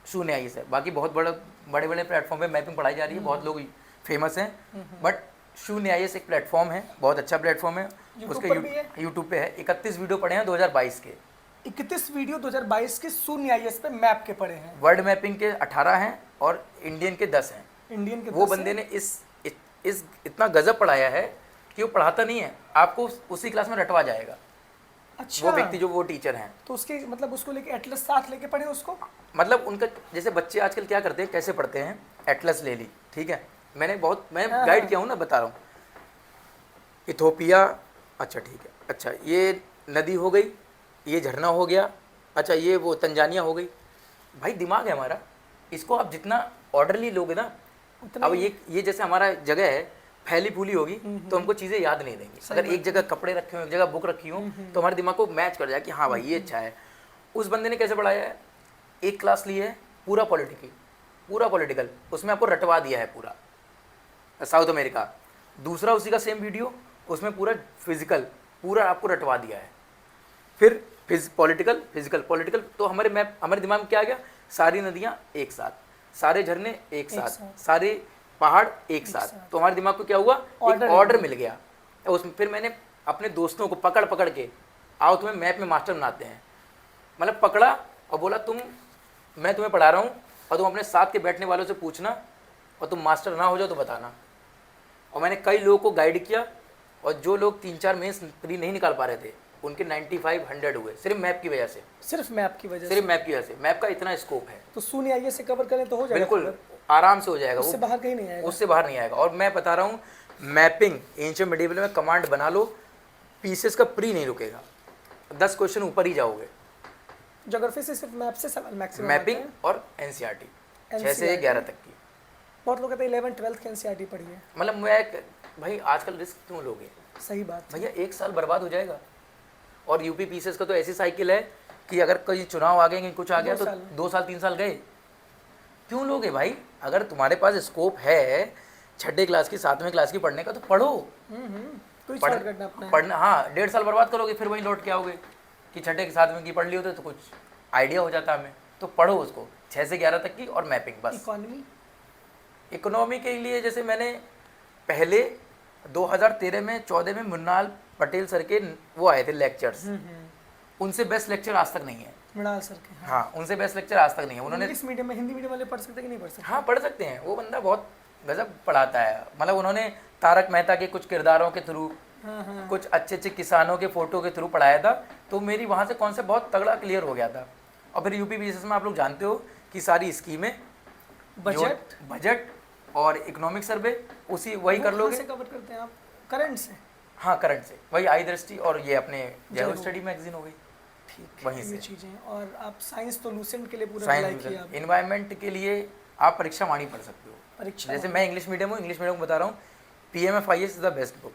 शून्य आईएएस है। बाकी बहुत बड़े बड़े प्लेटफॉर्म पे मैपिंग पढ़ाई जा रही है, बहुत लोग फेमस हैं, बट शून्य आईएएस एक प्लेटफॉर्म है, बहुत अच्छा प्लेटफॉर्म है। उसके यूट्यूब पे है। 31 वीडियो पढ़े हैं 2022 के। 31 वीडियो 2022 के शून्य आईएएस पे मैप के पढ़े हैं। वर्ल्ड मैपिंग के 18 हैं और इंडियन के 10 हैं। इंडियन के वो बंदे ने इस इतना गजब पढ़ाया है कि वो पढ़ाता नहीं है, आपको उसी क्लास में रटवा जाएगा। अच्छा। वो व्यक्ति जो वो टीचर हैं, तो उसके मतलब उसको लेके एटलस साथ लेके पढ़े उसको? मतलब उनका जैसे बच्चे आजकल क्या करते हैं, कैसे पढ़ते हैं, एटलस ले ली, ठीक है, मैं गाइड किया हूँ ना, बता रहा हूँ। इथोपिया, अच्छा ठीक है, अच्छा ये नदी हो गई, ये झरना हो गया, अच्छा ये वो तंजानिया हो गई। भाई दिमाग है हमारा, इसको आप जितना ऑर्डरली लोगे ना, अब ये जैसे हमारा जगह है फैली फूली होगी तो हमको चीज़ें याद नहीं देंगी। अगर एक जगह कपड़े रखे हो, एक जगह बुक रखी हो, तो हमारे दिमाग को मैच कर जाए कि हाँ भाई ये अच्छा है। उस बंदे ने कैसे पढ़ाया है, एक क्लास ली है पूरा पॉलिटिकल, उसमें आपको रटवा दिया है पूरा साउथ अमेरिका। दूसरा उसी का सेम वीडियो, उसमें पूरा फिजिकल पूरा आपको रटवा दिया है। फिर पॉलिटिकल, तो हमारे दिमाग में क्या आ गया, सारी नदियाँ एक साथ, सारे झरने एक साथ, सारे पहाड़ एक साथ। तो हमारे दिमाग को क्या हुआ, एक ऑर्डर मिल गया उसमें। फिर मैंने अपने दोस्तों को पकड़ के, आओ तुम्हें मैप में मास्टर बनाते हैं, मतलब पकड़ा और बोला मैं तुम्हें पढ़ा रहा हूँ और तुम अपने साथ के बैठने वालों से पूछना, और तुम मास्टर ना हो जाओ तो बताना। और मैंने कई लोगों को गाइड किया, और जो लोग 3-4 मेंस प्री नहीं निकाल पा रहे थे उनके 95-100 हुए, सिर्फ मैप की वजह से। सिर्फ मैप की वजह से। मैप का इतना स्कोप है। तो शून्य आईएएस से कवर करें तो हो जाएगा, बिल्कुल आराम से हो जाएगा, उससे बाहर कहीं नहीं आएगा। उससे बाहर नहीं आएगा। और मैं बता रहा हूँ, मैपिंग एंशिएंट मिडीवल में कमांड बना लो, पीसेस का प्री नहीं रुकेगा, 10 क्वेश्चन ऊपर ही जाओगे। ज्योग्राफी से सिर्फ मैप से सवाल मैक्सिमम मैपिंग और एनसीईआरटी 6 से 11 तक की। बहुत लोग कहते हैं 11-12 की एनसीईआरटी पढ़ी है। मतलब मैं भाई आजकल रिस्क क्यों लोगे? सही बात भैया, 1 साल बर्बाद हो जाएगा। और यूपी पीसीएस का तो ऐसी साइकिल है कि अगर कहीं चुनाव आ गए, कहीं कुछ आ गया तो 2 साल 3 साल गए। क्यों लोगे भाई? अगर तुम्हारे पास स्कोप है 6ठी क्लास की 7वीं क्लास की पढ़ने का तो पढ़ो। पढ़ना, हाँ 1.5 साल बर्बाद करोगे, फिर वहीं लौट के आओगे कि 6ठी की 7वीं की पढ़ ली होते तो कुछ आइडिया हो जाता हमें। तो पढ़ो उसको 6 से 11 तक की, और मैपिंग बस। इकोनॉमी के लिए जैसे मैंने पहले 2013 में 14 में मुन्नाल पटेल सर के वो आए थे लेक्चर्स, उनसे बेस्ट लेक्चर आज तक नहीं है। मृणाल सर के, हाँ उनसे बेस्ट लेक्चर आज तक नहीं है। उन्होंने इंग्लिश मीडियम में, हिंदी मीडियम वाले पढ़ सकते कि नहीं पढ़ सकते? हाँ पढ़ सकते हैं, वो बंदा बहुत गजब पढ़ाता है। मतलब उन्होंने तारक मेहता के कुछ किरदारों के थ्रू, कुछ अच्छे किसानों के फोटो के थ्रू पढ़ाया था, तो मेरी वहाँ से कॉन्सेप्ट बहुत तगड़ा क्लियर हो गया था। और फिर यूपी पीसीएस में आप लोग जानते हो कि सारी स्कीमें, बजट और इकोनॉमिक सर्वे वही कर लोगे। कवर करते हैं आप करंट से? हाँ करंट से, वही आई दृष्टि और ये अपने जयरो स्टडी मैगजीन हो गई, ठीक वहीं से चीजें। और आप साइंस तो लूसेंट के लिए पूरा अप्लाई किया। एनवायरनमेंट के लिए आप परीक्षा वाणी पढ़ सकते हो। जैसे मैं इंग्लिश मीडियम हूँ, इंग्लिश मीडियम को बता रहा हूँ, PMFIS is the best book.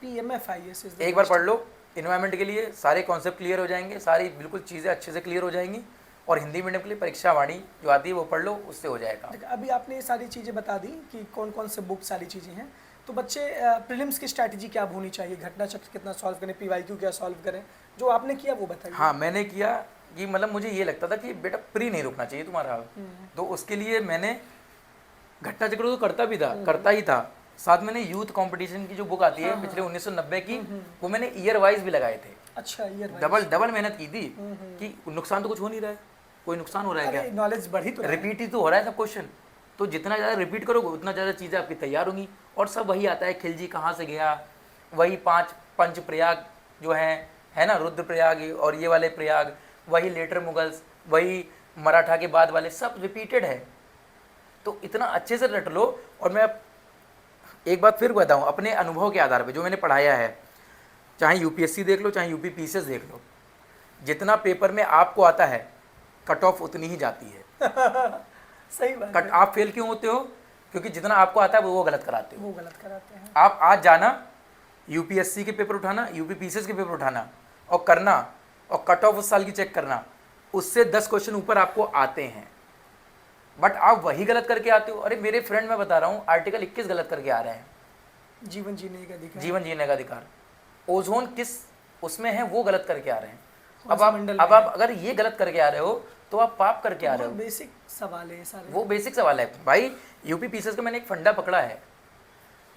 PMFIS is एक बार पढ़ लो, इन्वायरमेंट के लिए सारे कॉन्सेप्ट क्लियर हो जाएंगे, सारी बिल्कुल चीज़ें अच्छे से क्लियर हो जाएंगी। और हिंदी मीडियम के लिए परीक्षा वाणी जो आती है वो पढ़ लो, उससे हो जाएगा। अभी आपने ये सारी चीज़ें बता दी कि कौन कौन से बुक सारी चीज़ें हैं, तो बच्चे प्रीलिम्स की स्ट्रैटेजी क्या होनी चाहिए, घटना चक्र कितना सॉल्व करें, PYQ क्या सॉल्व करें, जो आपने किया वो बताइए। हाँ, मैंने किया कि मतलब मुझे ये लगता था कि बेटा प्री नहीं रुकना चाहिए तुम्हारा, तो उसके लिए मैंने घटना चक्र तो करता भी था, करता ही था, साथ मैंने यूथ कंपटीशन की जो बुक आती है पिछले 1990 की, वो मैंने ईयर वाइज भी लगाए थे। अच्छा, ईयर डबल मेहनत की थी कि नुकसान तो कुछ हो नहीं रहा है, कोई नुकसान हो रहा है क्या, नॉलेज बढ़ी तो रिपीट ही तो हो रहा है सब क्वेश्चन, तो जितना ज़्यादा रिपीट करोगे उतना ज़्यादा चीज़ें आपकी तैयार होंगी। और सब वही आता है, खिलजी कहाँ से गया, वही 5 पंच प्रयाग जो है ना, रुद्रप्रयाग और ये वाले प्रयाग, वही लेटर मुगल्स, वही मराठा के बाद वाले, सब रिपीटेड है। तो इतना अच्छे से रट लो। और मैं एक बात फिर बताऊँ अपने अनुभव के आधार पर, जो मैंने पढ़ाया है, चाहे UPSC देख लो चाहे UP PCS देख लो, जितना पेपर में आपको आता है कट ऑफ उतनी ही जाती है। सही बात कट आप फेल क्यों होते हो, क्योंकि जितना आपको आता है वो गलत कराते हो। वो गलत कराते हैं। आप आज जाना UPSC के पेपर उठाना, UP PCS के पेपर उठाना और करना, और कट ऑफ उस साल की चेक करना, उससे 10 क्वेश्चन ऊपर आपको आते हैं, बट आप वही गलत करके आते हो। अरे मेरे फ्रेंड मैं बता रहा हूँ आर्टिकल 21 गलत करके आ रहे हैं, जीवन जीने का अधिकार, जीवन जीने का अधिकार, ओजोन किस उसमें है वो गलत करके आ रहे हैं। कौन अब से आप मंडल अब में आप अगर ये गलत करके आ रहे हो तो आप पाप करके आ रहे हो। बेसिक सवाल है ये सारे। वो बेसिक सवाल है भाई। UP PCS का मैंने एक फंडा पकड़ा है,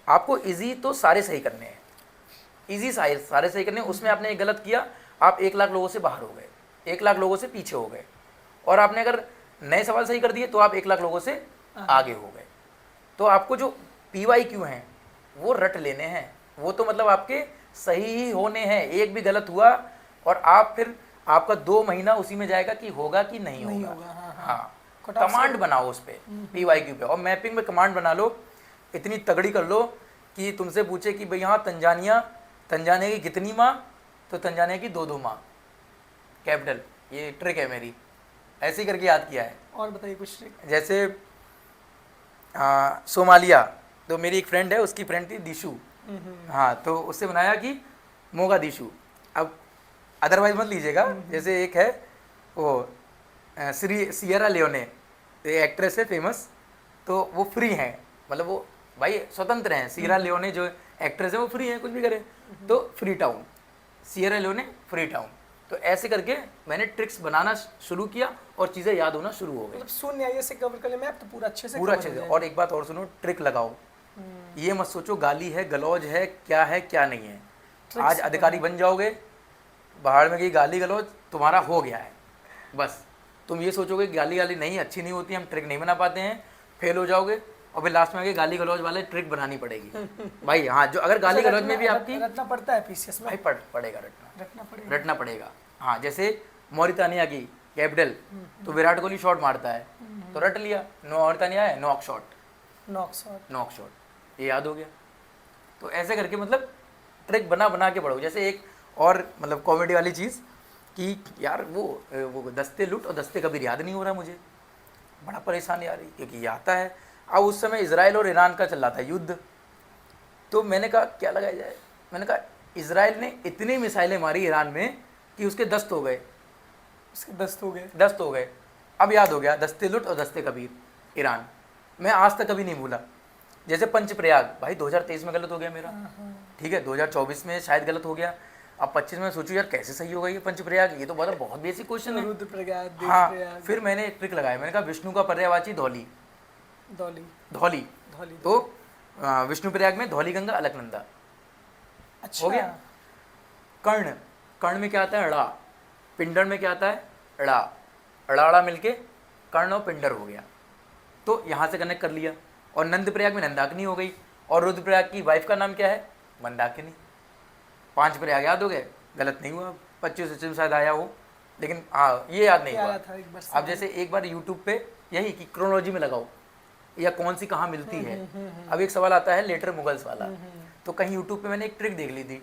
आपको इजी तो सारे सही करने हैं, इजी सारे सही करने हैं। उसमें आपने एक गलत किया, आप 1 लाख लोगों से बाहर हो गए, 1 लाख लोगों से पीछे हो गए। और आपने अगर नए सवाल सही कर दिए तो आप 1 लाख लोगों से आगे हो गए। तो आपको जो PYQ हैं वो रट लेने हैं, वो तो मतलब आपके सही ही होने हैं। एक भी गलत हुआ और आप फिर आपका 2 महीना उसी में जाएगा कि होगा कि नहीं होगा। हाँ, कमांड बनाओ उस पर, PYQ पे, और मैपिंग में कमांड बना लो, इतनी तगड़ी कर लो कि तुमसे पूछे कि भाई यहाँ तंजानिया की कितनी माँ, तो तंजानिया की 2 माँ कैपिटल। ये ट्रिक है मेरी, ऐसे ही करके याद किया है। और बताइए कुछ ट्रिक। जैसे सोमालिया, तो मेरी एक फ्रेंड है, उसकी फ्रेंड थी दिशु, हाँ, तो उससे बनाया कि मोगादिशु। अब अदरवाइज मत लीजिएगा, जैसे एक है वो सियरा लियोने, एक्ट्रेस है फेमस, तो वो फ्री हैं, मतलब वो भाई स्वतंत्र हैं। सियरा लियोने जो एक्ट्रेस है वो फ्री है, कुछ भी करे, तो free town, Sierra लियोने free town. तो ऐसे करके मैंने ट्रिक्स बनाना शुरू किया और चीज़ें याद होना शुरू हो गई। मतलब शून्य आइए से कवर कर ले मैप तो पूरा अच्छे से और एक बात और सुनो, ट्रिक लगाओ, ये मत सोचो गाली है गलौज है क्या नहीं है। आज अधिकारी बन जाओगे, बाहर में गई गाली गलौज तुम्हारा हो गया है, बस तुम ये सोचोगे गाली नहीं अच्छी नहीं होती, हम ट्रिक नहीं बना पाते हैं, फेल हो जाओगे, और फिर लास्ट में आगे गाली गलौज वाले ट्रिक बनानी पड़ेगी भाई। हाँ, जो अगर गाली गलौज में भी आपकी रटना पड़ता है PCS में, भाई पड़ेगा रटना पड़ेगा। हाँ, जैसे मॉरिटानिया की कैपिटल, तो विराट कोहली शॉट मारता है तो रट लिया, मॉरिटानिया है नॉक शॉट, ये याद हो गया। तो ऐसे करके मतलब ट्रिक बना के पढ़ो। जैसे एक और मतलब कॉमेडी वाली चीज़ कि यार वो दस्ते लूट और दस्ते कबीर याद नहीं हो रहा मुझे, बड़ा परेशानी आ रही, क्योंकि ये आता है। अब उस समय इजराइल और ईरान का चल रहा था युद्ध, तो मैंने कहा क्या लगाया जाए, मैंने कहा इजराइल ने इतनी मिसाइलें मारी ईरान में कि उसके दस्त हो गए, दस्त हो गए। अब याद हो गया दस्ते लुट और दस्ते कबीर ईरान, मैं आज तक कभी नहीं भूला। जैसे पंच प्रयाग, भाई 2023 में गलत हो गया मेरा, ठीक है, 2024 में शायद गलत हो गया, अब 25 में सोचो यार कैसे सही होगा ये पंच प्रयाग, ये तो बहुत बेसिक क्वेश्चन है। हाँ, फिर मैंने एक ट्रिक लगाया, मैंने कहा विष्णु का पर्यायवाची धौली, तो विष्णु प्रयाग में धौली गंगा अलकनंदा, अच्छा। हो गया। कर्ण में क्या आता है अड़ा, पिंडर में क्या आता है अड़ा, अड़ा मिलके कर्ण और पिंडर हो गया, तो यहाँ से कनेक्ट कर लिया। और नंद प्रयाग में नंदाकिनी हो गई, और रुद्रप्रयाग की वाइफ का नाम क्या है मंदाकिनी। 5 प्रयाग याद हो गए, गलत नहीं हुआ, 25 में शायद आया हो, लेकिन हाँ ये याद नहीं हुआ। अब जैसे एक बार यूट्यूब पे यही कि क्रोनोलॉजी में लगाओ या कौन सी कहाँ मिलती है। अब एक सवाल आता है लेटर मुगल्स वाला, तो कहीं यूट्यूब पे मैंने एक ट्रिक देख ली थी,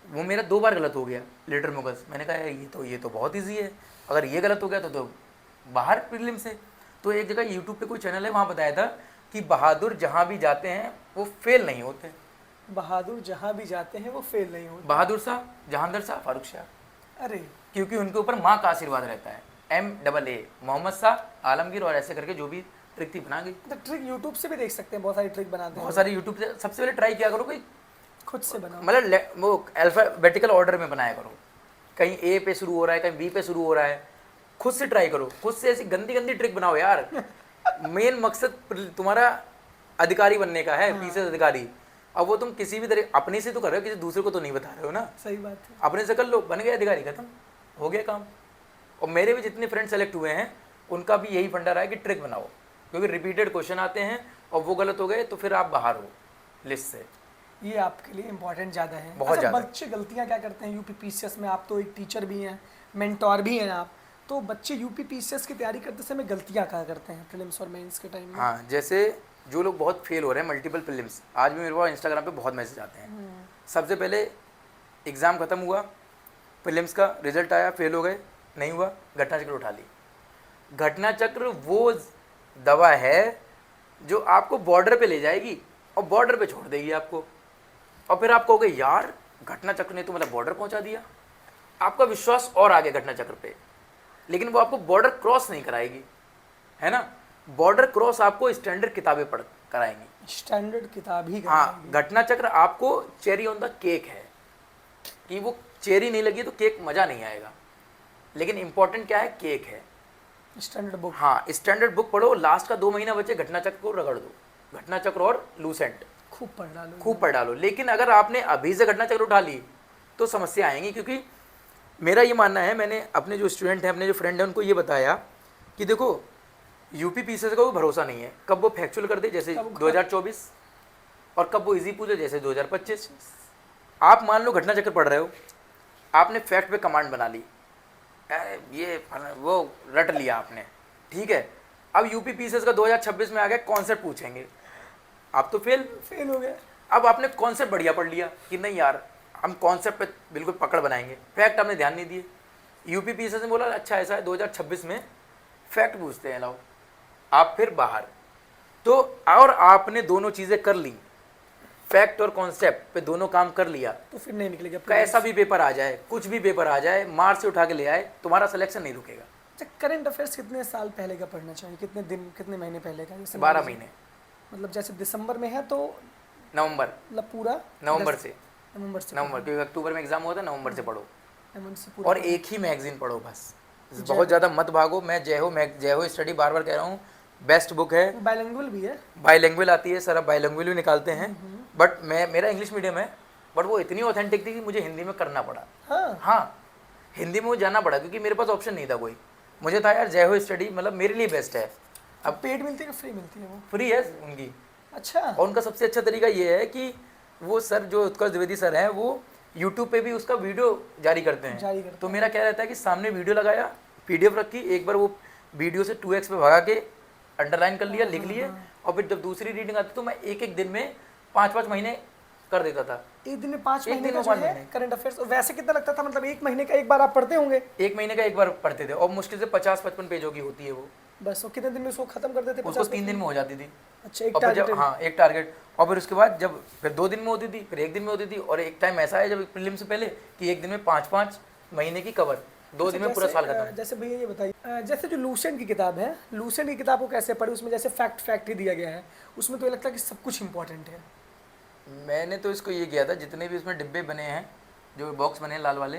वो मेरा 2 बार गलत हो गया लेटर मुगल्स। मैंने कहा ये तो बहुत ईजी है, अगर ये गलत हो गया तो बाहर प्रीलिम से। तो एक जगह यूट्यूब पे कोई चैनल है, वहाँ बताया था कि बहादुर जहाँ भी जाते हैं वो फेल नहीं होते, बहादुर जहाँ भी जाते हैं वो फेल नहीं होते। बहादुर शाह, जहांगीर शाह, फारूक शाह, अरे क्योंकि उनके ऊपर माँ का आशीर्वाद रहता है। MAA, मोहम्मद शाह, आलमगीर, और ऐसे करके जो भी ट्रिक थी बना गई। तो ट्रिक यूट्यूब से भी देख सकते हैं, बहुत सारी ट्रिक बनाते हैं बहुत सारी यूट्यूब से। सबसे पहले ट्राई किया करो कोई, खुद से बनाओ। मतलब वो अल्फाबेटिकल ऑर्डर में बनाया करो, कहीं A पे शुरू हो रहा है, कहीं B पे शुरू हो रहा है, खुद से ट्राई करो, खुद से ऐसी गंदी गंदी ट्रिक बनाओ यार। मेन मकसद तुम्हारा अधिकारी बनने का है, पीसीएस अधिकारी। अब वो तुम किसी भी तरह अपने से तो कर रहे हो, किसी दूसरे को तो नहीं बता रहे हो ना। सही बात है। अपने से कर लो, बन गए अधिकारी, खत्म हो गया काम। और मेरे भी जितने फ्रेंड सेलेक्ट हुए हैं उनका भी यही फंडा रहा है कि ट्रिक बनाओ, क्योंकि रिपीटेड क्वेश्चन आते हैं और वो गलत हो गए तो फिर आप बाहर हो लिस्ट से। ये आपके लिए इम्पोर्टेंट ज़्यादा है। बहुत अच्छा, ज़्यादा। बच्चे गलतियाँ क्या करते हैं यूपी पीसीएस में? आप तो एक टीचर भी हैं, मेंटोर भी हैं आप, तो बच्चे यूपी पीसीएस की तैयारी करते समय गलतियाँ क्या करते हैं प्रीलिम्स और मेंस के टाइम में? हाँ, जैसे जो लोग बहुत फेल हो रहे हैं मल्टीपल प्रीलिम्स, आज भी मेरे पास इंस्टाग्राम पे बहुत मैसेज आते हैं। सबसे पहले एग्ज़ाम ख़त्म हुआ, प्रीलिम्स का रिजल्ट आया, फेल हो गए, नहीं हुआ, घटना चक्र उठा ली। घटना चक्र वो दवा है जो आपको बॉर्डर पे ले जाएगी और बॉर्डर पे छोड़ देगी आपको, और फिर आप कहोगे यार घटना चक्र ने तो मतलब बॉर्डर पहुंचा दिया। आपका विश्वास और आगे घटना चक्र पे, लेकिन वो आपको बॉर्डर क्रॉस नहीं कराएगी, है ना। बॉर्डर क्रॉस आपको स्टैंडर्ड किताबें पढ़ कराएंगी, स्टैंडर्ड किताब ही हाँ। कराएगी। घटना चक्र आपको चेरी ऑन द केक है, कि वो चेरी नहीं लगी तो केक मज़ा नहीं आएगा, लेकिन इंपॉर्टेंट क्या है, केक है। Standard book. हाँ, स्टैंडर्ड बुक पढ़ो, लास्ट का 2 महीना बचे, घटना चक्र को रगड़ दो, घटना चक्र और लूसेंट खूब पढ़ डालो, खूब पढ़ डालो। लेकिन अगर आपने अभी से घटना चक्र उठा ली तो समस्या आएंगी, क्योंकि मेरा ये मानना है, मैंने अपने जो स्टूडेंट हैं, अपने जो फ्रेंड हैं, उनको ये बताया कि देखो यूपी पीसीएस का कोई भरोसा नहीं है, कब वो फैक्चुअल कर दे जैसे 2024, और कब वो इजी पूछे जैसे 2025। आप मान लो घटना चक्र पढ़ रहे हो, आपने फैक्ट पे कमांड बना ली, ये वो रट लिया आपने, ठीक है। अब यूपी पीसीएस का 2026 में आ गया, कॉन्सेप्ट पूछेंगे, आप तो फेल हो गए। अब आपने कॉन्सेप्ट बढ़िया पढ़ लिया कि नहीं यार हम कॉन्सेप्ट पे बिल्कुल पकड़ बनाएंगे, फैक्ट आपने ध्यान नहीं दिए। यूपी पीसीएस ने बोला अच्छा ऐसा है 2026 में फैक्ट पूछते हैं, लाओ, आप फिर बाहर। तो और आपने दोनों चीज़ें कर ली, फैक्ट और कॉन्सेप्ट पे दोनों काम कर लिया, तो फिर नहीं निकलेगा। कैसा भी पेपर आ जाए, कुछ भी पेपर आ जाए, मार्च से उठा के ले आए, तुम्हारा सिलेक्शन नहीं रुकेगा। अच्छा, करंट अफेयर्स कितने साल पहले का पढ़ना चाहिए, कितने दिन कितने महीने पहले का? जैसे 12 महीने, मतलब जैसे दिसंबर में है तो नवंबर, मतलब पूरा नवंबर से, नवंबर से नवंबर, क्योंकि अक्टूबर में एग्जाम होता है, नवंबर से पढ़ो, नवंबर से पूरा। और एक ही मैगजीन पढ़ो बस, बहुत ज़्यादा मत भागो। मैं जय हो स्टडी बार बार कह रहा हूँ, बेस्ट बुक है। बाइलिंगुअल भी है, बाइलिंगुअल आती है सर, अब बाइलिंगुअल भी निकालते हैं, बट मेरा इंग्लिश मीडियम है, बट वो इतनी ऑथेंटिक थी कि मुझे हिंदी में करना पड़ा। हाँ, हिंदी में वो जाना पड़ा, क्योंकि मेरे पास ऑप्शन नहीं था कोई। मुझे था यार जय हो स्टडी मतलब मेरे लिए बेस्ट है। अब पेड मिलती है कि फ्री मिलती है? वो फ्री है उनकी। अच्छा। और उनका सबसे अच्छा तरीका ये है कि वो सर जो उत्कर्ष द्विवेदी सर हैं, वो यूट्यूब पे भी उसका वीडियो जारी करते हैं। तो मेरा क्या रहता है कि सामने वीडियो लगाया, PDF रखी, एक बार वो वीडियो से 2x पे भगा के अंडरलाइन कर लिया, लिख लिए, और फिर जब दूसरी रीडिंग आती तो मैं एक दिन में 5-5 महीने कर देता था। एक दिन में 5 महीने का 5 महीने करंट अफेयर्स। वैसे कितना लगता था, मतलब एक महीने का एक बार आप पढ़ते होंगे? एक महीने का एक बार पढ़ते थे, और मुश्किल से 50-55 पेजों की होती है वो। बस वो कितने दिन में उसको खत्म कर देते? उसको 3 दिन में हो जाती थी। अच्छा, एक टारगेट। हाँ, एक टारगेट। और फिर उसके बाद जब फिर 2 दिन में होती थी, फिर 1 दिन में होती थी, और एक टाइम ऐसा है जब प्रीलिम से पहले कि एक दिन में 5-5 महीने की कवर, 2 दिन में पूरा साल खत्म। जैसे भैया ये बताइए, जैसे जो लूसेंट की किताब है, लूसेंट की किताब को कैसे पढ़े? उसमें जैसे फैक्ट ही दिया गया है, उसमें तो ये लगता है कि सब कुछ इंपॉर्टेंट है। मैंने तो इसको ये किया था, जितने भी इसमें डिब्बे बने हैं, जो बॉक्स बने हैं लाल वाले,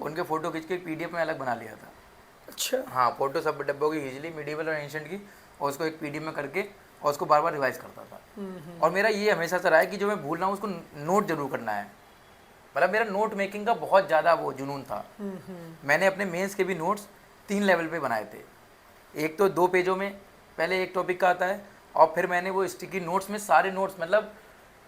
उनके फोटो खींच के PDF में अलग बना लिया था। अच्छा। हाँ, फोटो सब डब्बों की खींच ली, मिडीवल और एंशिएंट की, और उसको एक PDF में करके और उसको बार बार रिवाइज करता था। और मेरा ये हमेशा से रहा है कि जो मैं भूल रहा हूँ उसको नोट जरूर करना है। मतलब मेरा नोट मेकिंग का बहुत ज़्यादा वो जुनून था। मैंने अपने मेंस के भी नोट्स 3 लेवल पे बनाए थे। एक तो 2 पेजों में पहले एक टॉपिक का आता है, और फिर मैंने वो स्टिकी नोट्स में सारे नोट्स, मतलब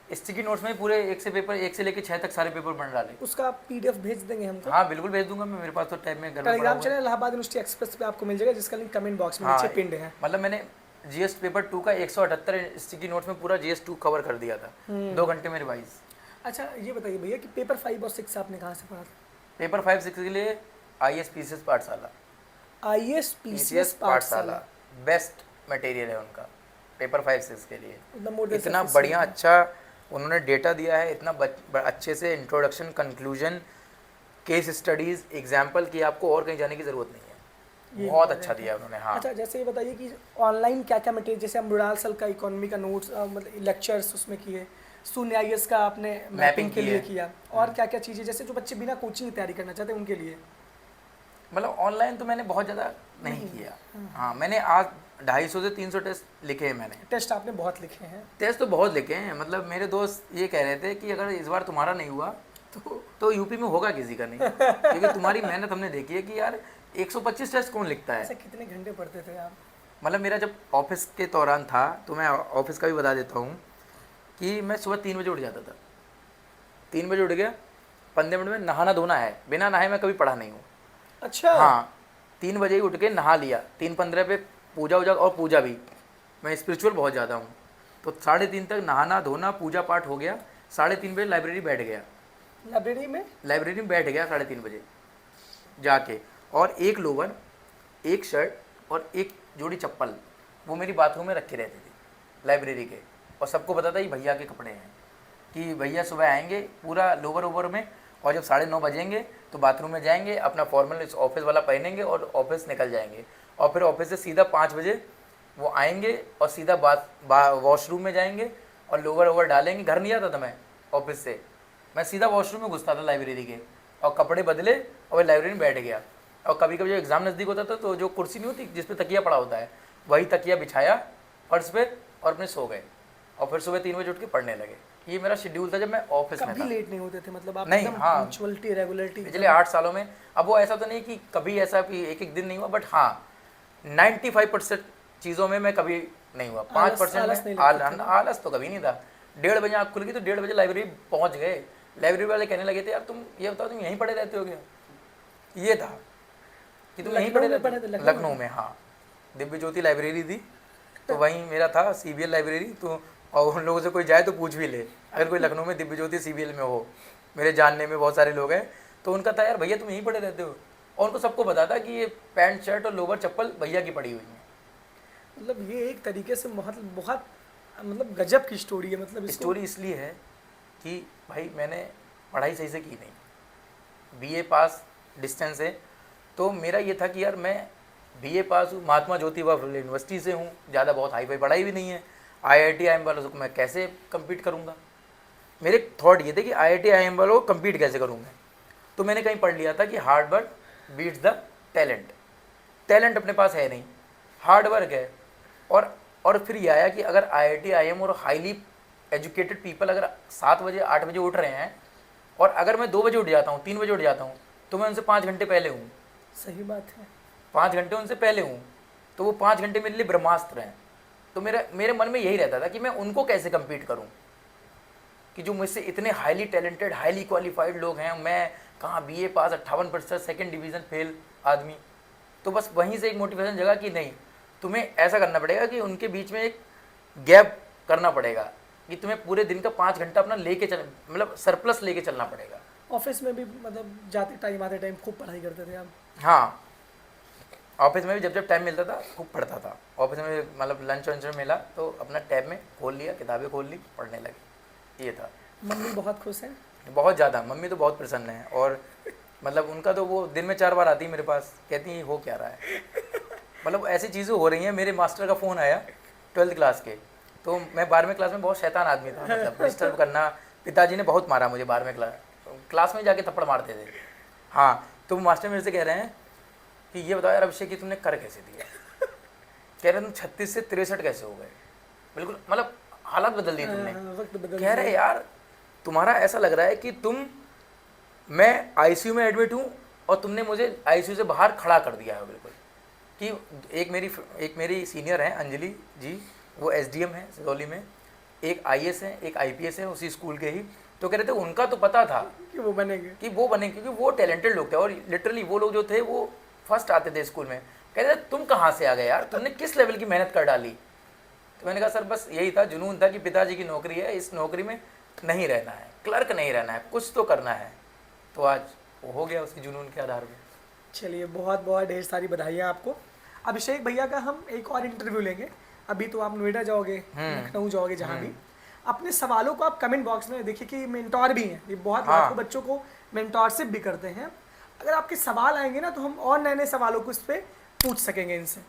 स्टिकी नोट्स में पूरे 1 से लेकर 6 तक सारे पेपर बन डाले। उसका PDF भेज देंगे हमको? हाँ बिल्कुल भेज दूंगा मैं, मेरे पास तो टाइम में घर में पड़ा टेलीग्राम हुआ चैनल इलाहाबाद यूनिवर्सिटी एक्सप्रेस पे आपको मिल जाएगा, जिसका लिंक कमेंट बॉक्स में हाँ, नीचे पिंड है। मतलब मैंने GS पेपर 2 का 178 स्टिकी नोट्स में पूरा GS 2 कवर कर दिया था 2 घंटे में रिवाइज। अच्छा, ये बताइए भैया कि पेपर 5 और 6 आपने कहाँ से पढ़ा था? पेपर 5-6 के लिए IAS PCS पाठशाला, IAS PCS पाठशाला बेस्ट मटेरियल है उनका पेपर 5-6 के लिए। मतलब इतना बढ़िया अच्छा उन्होंने डेटा दिया है इतना अच्छे से, introduction, conclusion, case studies, example की आपको और कहीं जाने की ज़रूरत नहीं है। ये बहुत बात अच्छा है। दिया उन्होंने। हाँ अच्छा, जैसे ये बताइए कि ऑनलाइन क्या क्या मटेरियल, जैसे हम मृणाल सर का इकोनॉमी का नोट्स मतलब लेक्चर्स उसमें किए, शून्य आईएएस का आपने मैपिंग के की लिए है। किया, और क्या क्या चीज़ें जैसे जो बच्चे बिना कोचिंग की तैयारी करना चाहते हैं उनके लिए? मतलब ऑनलाइन तो मैंने बहुत ज़्यादा नहीं किया। हाँ, मैंने आज 250 से 300 टेस्ट लिखे हैं मैंने। टेस्ट आपने बहुत लिखे हैं। टेस्ट तो बहुत लिखे हैं, मतलब मेरे दोस्त ये कह रहे थे कि अगर इस बार तुम्हारा नहीं हुआ तो यूपी में होगा किसी का नहीं, क्योंकि तुम्हारी मेहनत हमने देखी है कि यार 125 टेस्ट कौन लिखता है। ऐसे कितने घंटे पढ़ते थे आप? मतलब मेरा जब ऑफिस के दौरान था, तो मैं ऑफिस का भी बता देता हूँ कि मैं सुबह 3 बजे उठ जाता था। 3 बजे उठ गया, 15 मिनट में नहाना धोना है, बिना नहाए मैं कभी पढ़ा नहीं हूँ। अच्छा। हाँ, 3 बजे ही उठ के नहा लिया, 3:15 पे पूजा वूजा, और पूजा भी, मैं स्पिरिचुअल बहुत ज़्यादा हूँ, तो 3:30 तक नहाना धोना पूजा पाठ हो गया। 3:30 बजे लाइब्रेरी बैठ गया। लाइब्रेरी में बैठ गया 3:30 बजे जाके, और एक लोवर, एक शर्ट और एक जोड़ी चप्पल वो मेरी बाथरूम में रखी रहती थी लाइब्रेरी के, और सबको पता था ये भैया के कपड़े हैं, कि भैया सुबह आएंगे पूरा लोवर ओवर में, और जब 9:30 बजेंगे तो बाथरूम में जाएंगे, अपना फॉर्मल ऑफिस वाला पहनेंगे और ऑफिस निकल जाएंगे, और फिर ऑफिस से सीधा 5 बजे वो आएंगे और सीधा वॉशरूम में जाएंगे और लोवर ओवर डालेंगे। घर नहीं आता था मैं ऑफिस से, मैं सीधा वॉशरूम में घुसता था लाइब्रेरी के, और कपड़े बदले और लाइब्रेरी में बैठ गया। और कभी कभी जब एग्ज़ाम नज़दीक होता था तो जो कुर्सी नहीं होती जिस पे तकिया पड़ा होता है, वही तकिया बिछाया फर्श पे और अपने सो गए, और फिर सुबह 3 बजे उठ के पढ़ने लगे। ये मेरा शेड्यूल था जब मैं ऑफिस में कभी था। लेट नहीं होते थे मतलब आप? नहीं, एकदम हाँ, पंक्चुअलिटी, रेगुलरिटी पिछले 8 सालों में। अब वो ऐसा तो नहीं कि कभी ऐसा कि एक एक दिन नहीं हुआ, बट हाँ 95% चीज़ों में मैं कभी नहीं हुआ। 5% में आलस तो कभी नहीं था। 1:30 बजे आँख खुल गई तो 1:30 बजे लाइब्रेरी पहुँच गए। लाइब्रेरी वाले कहने लगे थे यार तुम ये बताओ तुम यहीं पढ़े रहते हो क्या? ये था कि तुम यहीं पढ़े रहते हो लखनऊ में। हाँ, दिव्य ज्योति लाइब्रेरी थी, तो वहीं मेरा था सीबीएल लाइब्रेरी। तो और उन लोगों से कोई जाए तो पूछ भी ले, अगर कोई लखनऊ में दिव्य ज्योति सीबीएल में हो, मेरे जानने में बहुत सारे लोग हैं, तो उनका था यार भैया तुम यहीं पढ़े रहते हो, और उनको सबको पता था कि ये पैंट शर्ट और लोवर चप्पल भैया की पड़ी हुई है। मतलब ये एक तरीके से बहुत मतलब गजब की स्टोरी है। मतलब स्टोरी इसलिए है कि भाई मैंने पढ़ाई सही से की नहीं, बीए पास डिस्टेंस से, तो मेरा ये था कि यार मैं बीए पास हूँ, महात्मा ज्योतिबा यूनिवर्सिटी से हूँ, ज़्यादा बहुत हाई फाई पढ़ाई भी नहीं है, आईआईटी आईएम वालों को मैं कैसे कम्पीट करूँगा। मेरे थॉट ये थे कि आईआईटी आईएम वालों को कम्पीट कैसे करूँगा। तो मैंने कहीं पढ़ लिया था कि hard work beats the talent. Talent अपने पास है नहीं, हार्ड वर्क है। और फिर ये आया कि अगर आईआईटी आईएम और हाईली एजुकेटेड पीपल अगर 7 बजे 8 बजे उठ रहे हैं, और अगर मैं 2 बजे उठ जाता हूँ, 3 बजे उठ जाता हूँ, तो मैं उनसे 5 घंटे पहले हूँ। सही बात है, 5 घंटे उनसे पहले हूँ, तो वो 5 घंटे मेरे लिए ब्रह्मास्त्र हैं। तो मेरे मन में यही रहता था कि मैं उनको कैसे कम्पीट करूँ, कि जो मुझसे इतने हाईली टैलेंटेड हाईली क्वालिफाइड लोग हैं, मैं कहाँ बीए पास 58% सेकेंड डिवीज़न फेल आदमी। तो बस वहीं से एक मोटिवेशन जगा कि नहीं, तुम्हें ऐसा करना पड़ेगा कि उनके बीच में एक गैप करना पड़ेगा, कि तुम्हें पूरे दिन का 5 घंटा अपना लेके चल, मतलब सरप्लस लेके चलना पड़ेगा। ऑफिस में भी मतलब जाते टाइम आते टाइम खूब पढ़ाई करते थे आप? हाँ, ऑफिस में भी जब टाइम मिलता था खूब पढ़ता था। ऑफिस में मतलब लंच वंच मिला तो अपना टैब में खोल लिया, किताबें खोल ली, पढ़ने लगे, ये था। मम्मी बहुत खुश है? बहुत ज़्यादा, मम्मी तो बहुत प्रसन्न है, और मतलब उनका तो वो दिन में 4 बार आती है मेरे पास, कहती है हो क्या रहा है। मतलब ऐसी चीज़ें हो रही हैं। मेरे मास्टर का फ़ोन आया 12th क्लास के, तो मैं 12वीं क्लास में बहुत शैतान आदमी था, मतलब डिस्टर्ब करना। पिताजी ने बहुत मारा मुझे 12वीं क्लास में जाके थप्पड़ मारते थे। हाँ, तो मास्टर मेरे से कह रहे हैं कि ये बताओ यार अभिषेक कि तुमने कर कैसे दिया। कह रहे तुम 36 से 63 कैसे हो गए, बिल्कुल मतलब हालत बदल दी तुमने। कह रहे यार तुम्हारा ऐसा लग रहा है कि मैं आईसीयू में एडमिट हूँ और तुमने मुझे आईसीयू से बाहर खड़ा कर दिया है बिल्कुल। कि एक मेरी सीनियर है अंजलि जी, वो एसडीएम है सिदौली में, एक आईएएस है, एक आईपीएस है उसी स्कूल के ही। तो कह रहे थे उनका तो पता था कि वो बनेंगे, क्योंकि वो टैलेंटेड लोग थे, और लिटरली वो लोग जो थे वो फर्स्ट आते थे स्कूल में। कह रहे थे तुम कहाँ से आ गए यार, तुमने किस लेवल की मेहनत कर डाली। तो मैंने कहा सर बस यही था, जुनून था कि पिताजी की नौकरी है, इस नौकरी में नहीं रहना है, क्लर्क नहीं रहना है, कुछ तो करना है। तो आज वो हो गया उसकी जुनून के आधार पर। चलिए बहुत बहुत ढेर सारी बधाइयाँ आपको। अभिषेक भैया का हम एक और इंटरव्यू लेंगे। अभी तो आप नोएडा जाओगे, लखनऊ जाओगे, जहाँ भी। अपने सवालों को आप कमेंट बॉक्स में देखिए कि मेंटोर भी हैं, ये बहुत हाँ। लाखों बच्चों को मेंटोरशिप भी करते हैं। अगर आपके सवाल आएंगे ना तो हम और नए नए सवालों को इस पर पूछ सकेंगे इनसे।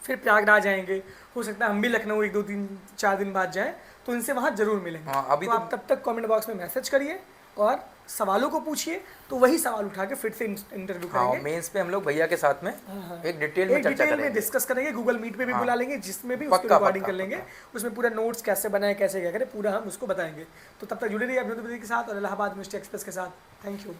फिर प्रयागराज आएंगे, हो सकता है हम भी लखनऊ 1-2-3-4 दिन बाद जाएं, तो इनसे वहाँ जरूर मिलेंगे। हाँ, अभी तो तो आप तब तक कमेंट बॉक्स में मैसेज करिए और सवालों को पूछिए, तो वही सवाल उठा के फिर से इंटरव्यू हाँ, करेंगे। मेंस पे हम लोग भैया के साथ में एक डिटेल में एक चर्चा डिटेल में करेंगे। डिस्कस करेंगे, गूगल मीट पे भी हाँ। बुला लेंगे, जिसमें भी उसकी पक्का, रिकॉर्डिंग पक्का, कर लेंगे, पक्का। उसमें पूरा नोट्स कैसे बनाए, कैसे क्या करें, पूरा हम उसको बताएंगे। तो तब तक जुड़े रहिए अभिनव द्विवेदी के साथ और इलाहाबाद मिनिस्ट्री एक्सप्रेस के साथ। Thank you.